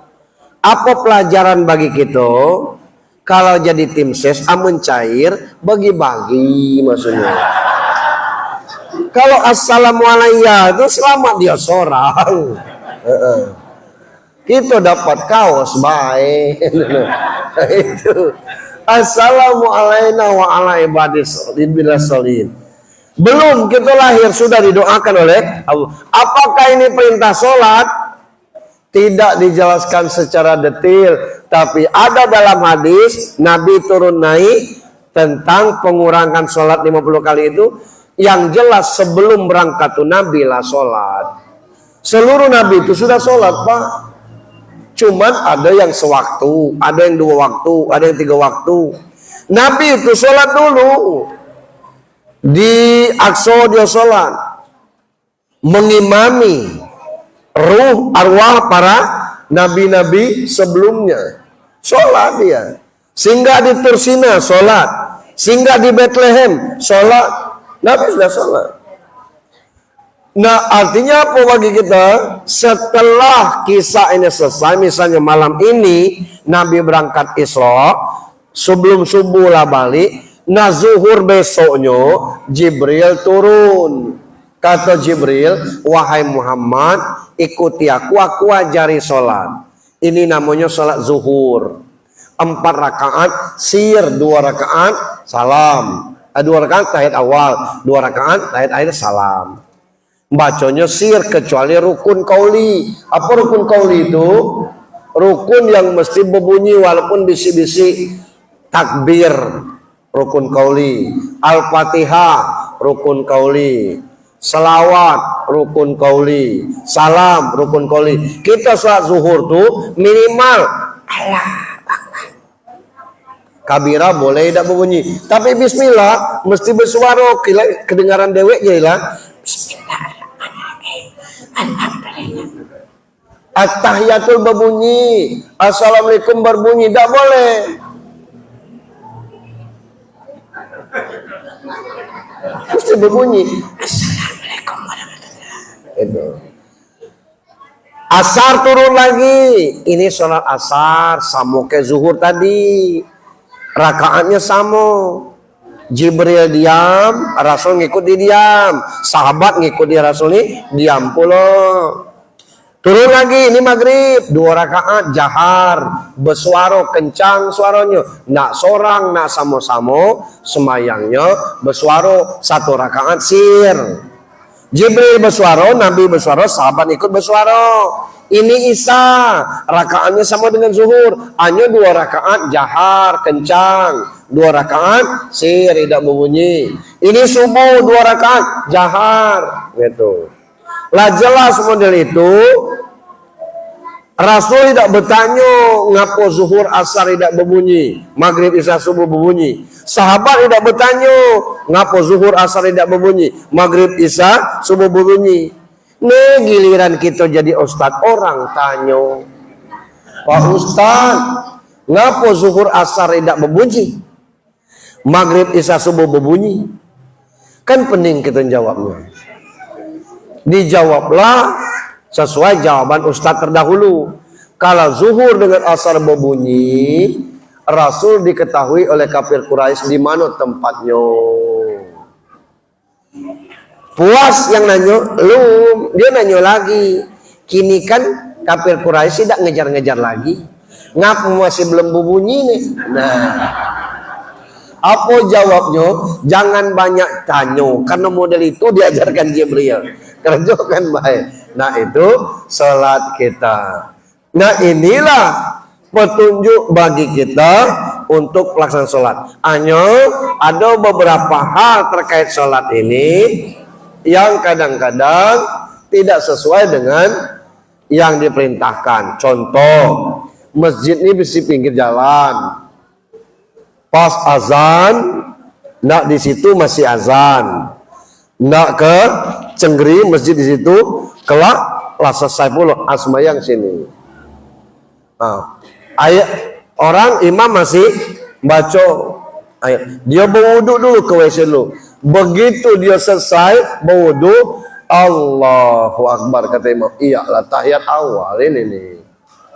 Speaker 1: Apa pelajaran bagi kita? Kalau jadi tim ses amun cair, bagi-bagi maksudnya. Kalau assalamualaikum itu selamat dia seorang. Kita dapat kaos baik. Itu assalamualaikum wa ala ibadis solihin. Belum kita lahir sudah didoakan oleh Allah. Apakah ini perintah sholat? Tidak dijelaskan secara detail, tapi ada dalam hadis Nabi turun naik tentang pengurangan sholat 50 kali itu. Yang jelas sebelum berangkat tuh Nabi lah sholat. Seluruh Nabi itu sudah sholat, Pak. Cuman ada yang sewaktu, ada yang 2 waktu, ada yang 3 waktu. Nabi itu sholat dulu. Di Aqsa dia sholat. Mengimami ruh arwah para nabi-nabi sebelumnya. Sholat dia. Singgah di Tursina, sholat. Singgah di Bethlehem, sholat. Nabi sudah sholat. Nah, artinya apa bagi kita? Setelah kisah ini selesai, misalnya malam ini Nabi berangkat Isra, sebelum subuh lah balik. Nah, zuhur besoknya Jibril turun. Kata Jibril, wahai Muhammad, ikuti aku ajari sholat. Ini namanya sholat zuhur. 4 rakaat sir, 2 rakaat salam. 2 rakaat tahiyat awal, 2 rakaat tahiyat akhir salam. Bacanya sir kecuali rukun qauli. Apa rukun qauli itu? Rukun yang mesti berbunyi walaupun bisi-bisi. Takbir, rukun qauli. Al-Fatihah, rukun qauli. Salawat, rukun qauli. Salam, rukun qauli. Kita sholat zuhur tuh minimal Allah kabira boleh tidak berbunyi, tapi bismillah mesti bersuara. Kedengaran dewek jadilah at-tahiyatul berbunyi, assalamualaikum berbunyi, tidak boleh. Mesti berbunyi assalamualaikum warahmatullahi itu. Asar turun lagi, ini sholat asar sama kayak zuhur tadi, rakaatnya sama. Jibril diam, Rasul ngikut dia diam, sahabat ngikut dia Rasul nih diam pula. Turun lagi, ini maghrib 2 rakaat jahar, bersuara kencang suaranya, nak sorang nak sama-sama semayangnya bersuara 1 rakaat sir. Jibril bersuara, Nabi bersuara, sahabat ikut bersuara. Ini Isya, rakaatnya sama dengan zuhur, hanya 2 rakaat jahar kencang, 2 rakaat sir tidak berbunyi. Ini subuh 2 rakaat jahar, gitu. Lah jelas model itu. Rasul tidak bertanya ngapa zuhur asar tidak berbunyi, maghrib isya subuh berbunyi. Sahabat tidak bertanya ngapa zuhur asar tidak berbunyi, maghrib isya subuh berbunyi. Nih giliran kita jadi ustaz, orang tanya, Pak Ustaz, ngapa zuhur asar tidak berbunyi, maghrib isya subuh berbunyi? Kan pening kita jawabnya. Dijawablah sesuai jawaban ustaz terdahulu. Kalau zuhur dengan asar berbunyi, Rasul diketahui oleh kafir Quraisy di mana tempatnya. Puas yang nanya, belum. Dia nanya lagi. Kini kan kafir Quraisy tidak ngejar-ngejar lagi. Ngapa masih belum berbunyi nih? Nah, apa jawabnya? Jangan banyak tanya, karena model itu diajarkan Jibril. Kerjakan baik. Nah, itu salat kita. Nah, inilah petunjuk bagi kita untuk pelaksanaan salat. Hanya ada beberapa hal terkait salat ini yang kadang-kadang tidak sesuai dengan yang diperintahkan. Contoh, masjid ini di pinggir jalan. Pas azan, nak di situ masih azan. Nak ke Cenggeri, masjid di situ, kelak lah selesai pula asmayang sini. Nah, ayat orang imam masih baca ayat. Dia berwudu dulu ke WC dulu. Begitu dia selesai berwudu, Allahu Akbar kata imam. Iyalah tahiyat awal ini nih.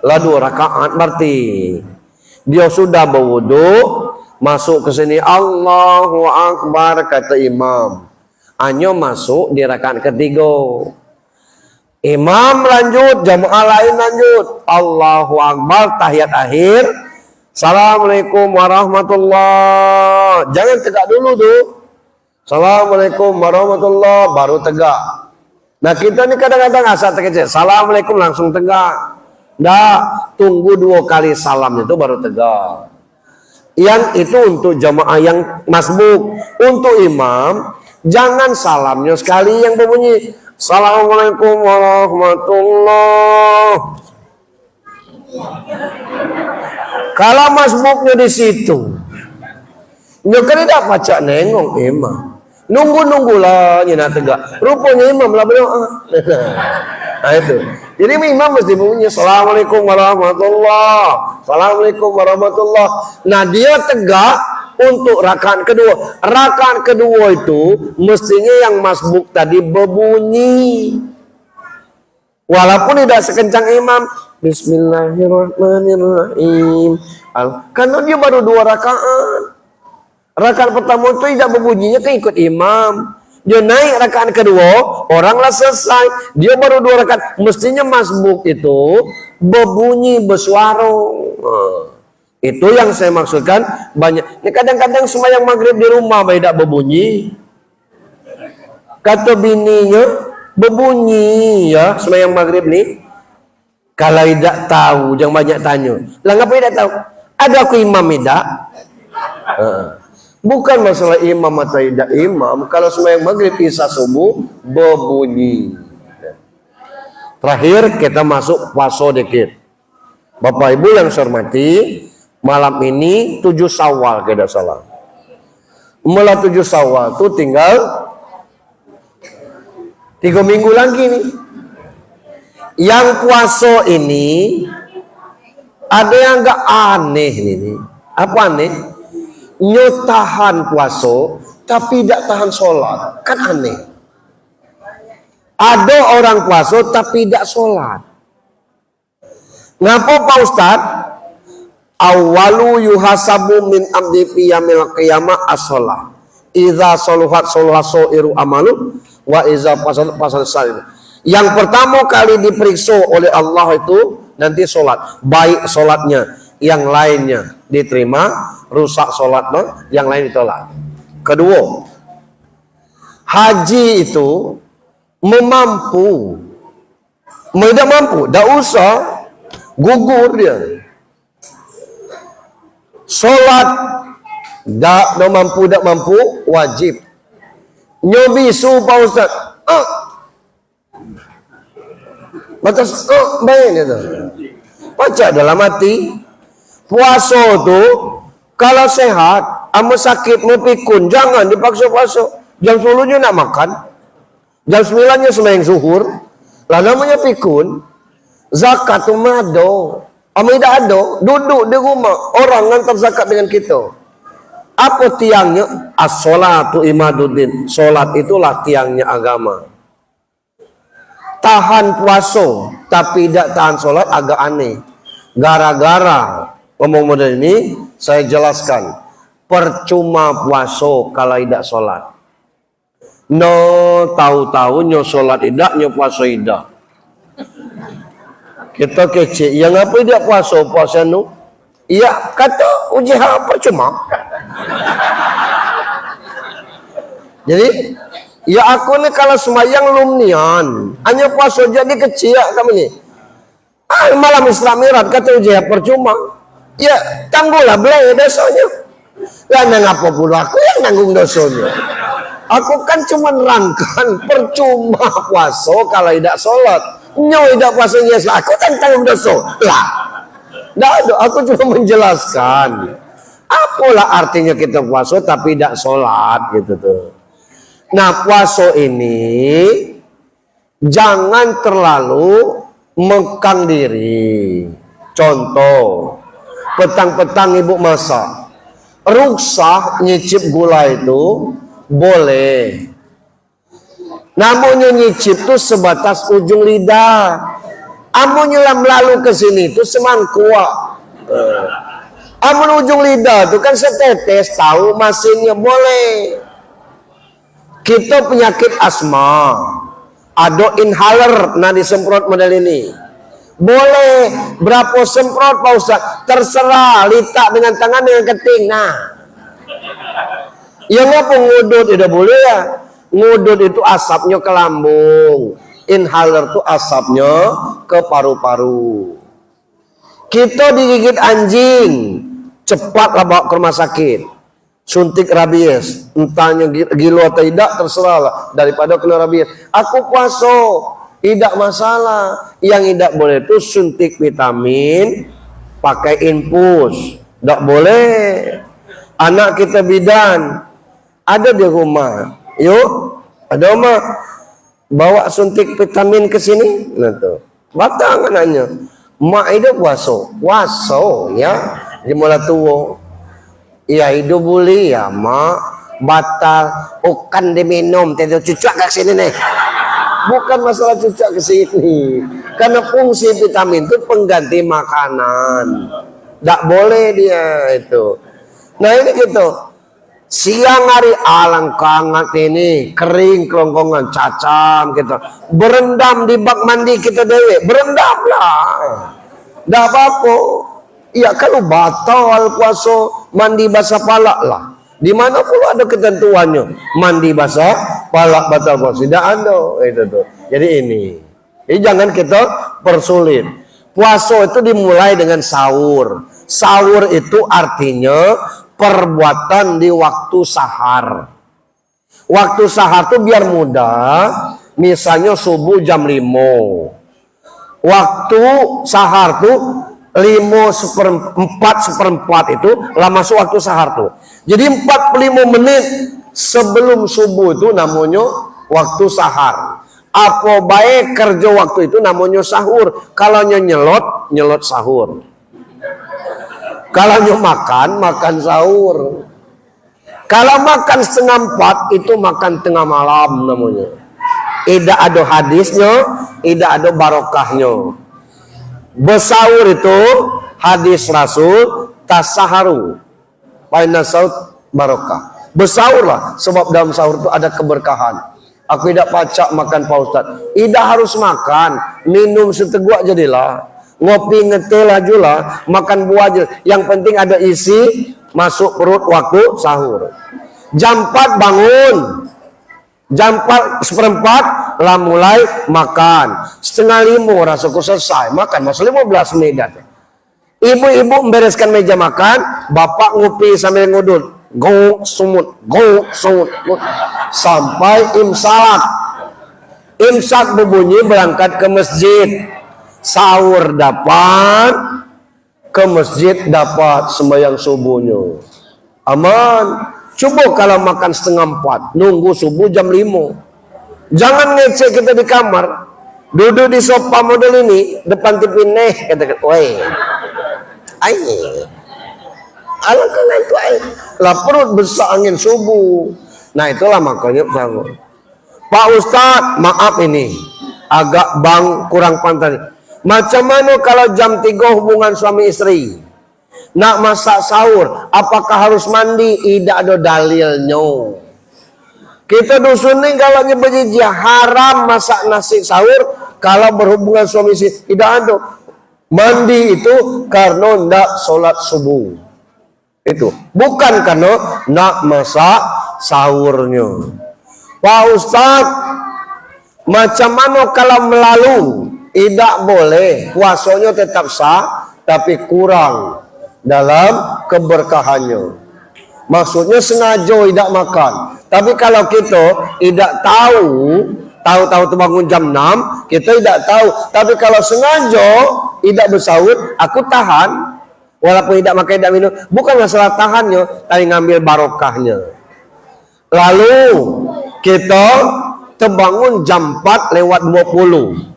Speaker 1: Lah 2 rakaat berarti. Dia sudah berwudu, masuk ke sini Allahu Akbar kata imam. Hanya masuk di rakaat ketiga. Imam lanjut, jamaah lain lanjut. Allahu Akbar, tahiyat akhir. Assalamualaikum warahmatullah. Jangan tegak dulu tuh. Assalamualaikum warahmatullah, baru tegak. Nah, kita ini kadang-kadang asal terkecil. Assalamualaikum langsung tegak. Nah, tunggu 2 kali salam itu baru tegak. Yang itu untuk jamaah yang masbuk. Untuk imam, jangan salamnya sekali yang berbunyi Assalamualaikum warahmatullah. Kalau masbuknya di situ, nyo kan tidak baca nengok imam. Nunggu-nunggulah nyana tegak. Rupanya imam lah berdoa. Nah itu. Jadi imam mesti bunyi Assalamualaikum warahmatullah. Assalamualaikum warahmatullah. Nah dia tegak untuk rakaat kedua. Rakaat kedua itu mestinya yang masbuk tadi berbunyi. Walaupun tidak sekencang imam. Bismillahirrahmanirrahim. Karena dia baru 2 rakaat. Rakaat pertama itu tidak berbunyinya kan ikut imam. Dia naik rakaat kedua, oranglah selesai. Dia baru 2 rakaat. Mestinya masbuk itu berbunyi, bersuara. Itu yang saya maksudkan banyak. Ini kadang-kadang sembahyang maghrib di rumah tidak berbunyi. Kata bininya berbunyi ya sembahyang maghrib nih. Kalau tidak tahu jangan banyak tanya. Lah ngapa tidak tahu? Ada aku imam tidak? Bukan masalah imam atau tidak imam. Kalau sembahyang maghrib isya subuh berbunyi. Terakhir kita masuk puasa dikit. Bapak Ibu yang saya hormati, malam ini 7 Syawal tidak salah. Mulai 7 Syawal itu tinggal 3 minggu lagi nih. Yang puasa ini ada yang agak aneh ini. Apa aneh? Tahan puasa tapi tidak tahan sholat. Kan aneh. Ada orang puasa tapi tidak sholat. Ngapa Pak Ustaz? Awalu yuhasabu min abdi fi yamil qiyamah as-shalah. Idza saluhat saluhasu amalu wa idza fasal salim. Yang pertama kali diperiksa oleh Allah itu nanti sholat. Baik sholatnya, yang lainnya diterima, rusak sholatnya, yang lain ditolak. Kedua, haji itu memampu. Tidak mampu, tidak usah gugur dia. Sholat tidak mampu, wajib. Nyobisu Pak Ustaz. Batas baik itu. Baca dalam hati. Puasa itu kalau sehat, ama sakit mau pikun, jangan dipaksa puasa. Jam 10-nya nak makan, jam 9-nya sembahyang zuhur. Lah namanya pikun. Zakat itu mado. Ama tidak ada, duduk di rumah, orang ngantar zakat dengan kita. Apa tiangnya? As-sholatu imaduddin. Sholat itulah tiangnya agama. Tahan puasa tapi tidak tahan sholat agak aneh. Gara-gara ngomong model ini saya jelaskan. Percuma puasa kalau tidak sholat. No tahu-tahu nyo sholat tidak, nyo puasa tidak. Kita kecil. Yang apa tidak puasa nu? Iya kata uji apa cuma. Jadi ya aku nih kalau sembahyang lumnian, hanya puasa jadi kecil kami nih. Malam Islam Mi'raj kata ujian percuma. Ya tangguhlah belai dosanya. Lah ngapa pula aku yang nanggung dosanya. Aku kan cuma nerangkan percuma puasa kalau tidak sholat. Nyo tidak puasanya aku kan tanggung dosa. Lah, aku cuma menjelaskan. Apalah artinya kita puasa tapi tidak sholat gitu tuh. Nah puasa ini jangan terlalu mengkang diri. Contoh, petang-petang ibu masak, ruksah nyicip gula itu boleh. Namun nyicip itu sebatas ujung lidah. Amun nyelam lalu ke sini itu semangkuk. Amun ujung lidah itu kan setetes, tahu masinnya boleh. Kita penyakit asma, ada inhaler, nah disemprot model ini. Boleh berapa semprot Pak Ustaz? Terserah, litak dengan tangan dengan keting. Nah, yang apa ngudut tidak boleh ya. Ngudut itu asapnya ke lambung, inhaler itu asapnya ke paru-paru. Kita digigit anjing, cepatlah bawa ke rumah sakit. Suntik rabies, entahnya gilo atau tidak terserahlah daripada kena rabies. Aku puasa, tidak masalah. Yang tidak boleh itu suntik vitamin pakai infus, tidak boleh. Anak kita bidan, ada di rumah, yuk, ada rumah, bawa suntik vitamin ke sini, nah tuh, batang anaknya, mak itu puaso, ya, dimulai tua, ya hidup boleh ya, mak, batal, bukan diminum, tidak cucuk ke sini nih, bukan masalah cucuk ke sini, karena fungsi vitamin itu pengganti makanan, tidak boleh dia itu. Nah ini gitu, siang hari alangkah hangat ini, kering kelongkongan, cacam gitu, berendam di bak mandi kita dewe, berendam lah, tidak apa-apa. Ya kalau batal puasa mandi basah palak lah, di mana pula ada ketentuannya, mandi basah palak batal puasa, tidak ada itu tuh. Jadi jadi jangan kita persulit. Puasa itu dimulai dengan sahur. Sahur itu artinya perbuatan di waktu sahar. Waktu sahar tuh biar mudah, misalnya subuh jam 5. Waktu sahar tuh 5/4 itu lah masuk waktu sahar tuh. Jadi 45 menit sebelum subuh itu namanya waktu sahar. Apa baik kerja waktu itu namanya sahur. Kalau nyelot sahur. Kalau makan sahur. Kalau makan 3:30 itu makan tengah malam namanya. Tidak ada hadisnya, tidak ada barokahnya. Bersahur itu hadis Rasul tasaharu. Paina saut barokah. Bersahurlah sebab dalam sahur itu ada keberkahan. Aku tidak pacak makan Pak Ustadz. Tidak harus makan, minum seteguk jadilah. Ngopi ngeteh aja, makan buah aja. Yang penting ada isi masuk perut waktu sahur. Jam 4 bangun. Jam 4:15 lah mulai makan. 4:30 rasaku selesai makan. Masuk 15 menit. Ibu-ibu membereskan meja makan. Bapak ngopi sambil ngudut. Go sumut. Sampai imsak. Imsak berbunyi berangkat ke masjid. Sahur dapat, ke masjid dapat sembahyang subuhnya. Aman. Coba kalau makan 3:30, nunggu subuh jam 5. Jangan ngecek kita di kamar, duduk di sofa model ini, depan TV nih, kata-kata, woi, alangkah itu lah perut besar angin subuh. Nah itulah makanya sahur. Pak Ustadz, maaf ini, agak kurang pantas. Macam mana kalau jam 3 hubungan suami istri? Nak masak sahur, apakah harus mandi? Tidak ada dalilnya. Kita dusun ini kalau nyebut haram masak nasi sahur kalau berhubungan suami istri. Tidak ada. Mandi itu karena nak sholat subuh. Itu bukan karena nak masak sahurnya. Pak Ustadz, macam mana kalau melalu? Tidak boleh, puasanya tetap sah, tapi kurang dalam keberkahannya. Maksudnya sengaja tidak makan. Tapi kalau kita tidak tahu bangun jam 6, kita tidak tahu. Tapi kalau sengaja tidak bersahur, aku tahan. Walaupun tidak makan, tidak minum, bukan masalah tahannya, tapi ngambil barokahnya. Lalu kita terbangun jam 4:20.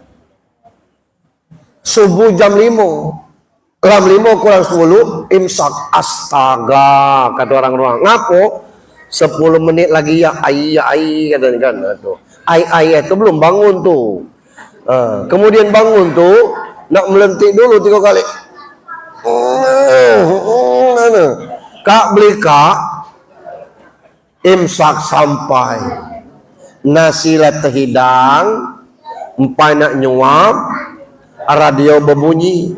Speaker 1: Subuh jam 5. Jam 5 kurang 10 imsak. Astaga, kata orang-orang. Ngapo? 10 menit lagi ya ai katanya kan. Ai itu belum bangun tuh. Kemudian bangun tuh nak melentik dulu 3 kali. Kak beli kak imsak sampai nasi lah terhidang, empai nak nyuap, radio berbunyi.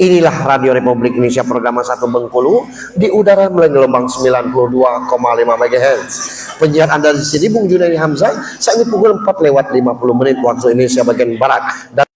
Speaker 1: Inilah Radio Republik Indonesia program 1 Bengkulu di udara melalui gelombang 92,5 MHz. Penyiar Anda di sini Bung Junaidi Hamzah. Saat ini pukul 4:50 waktu Indonesia bagian barat. Dan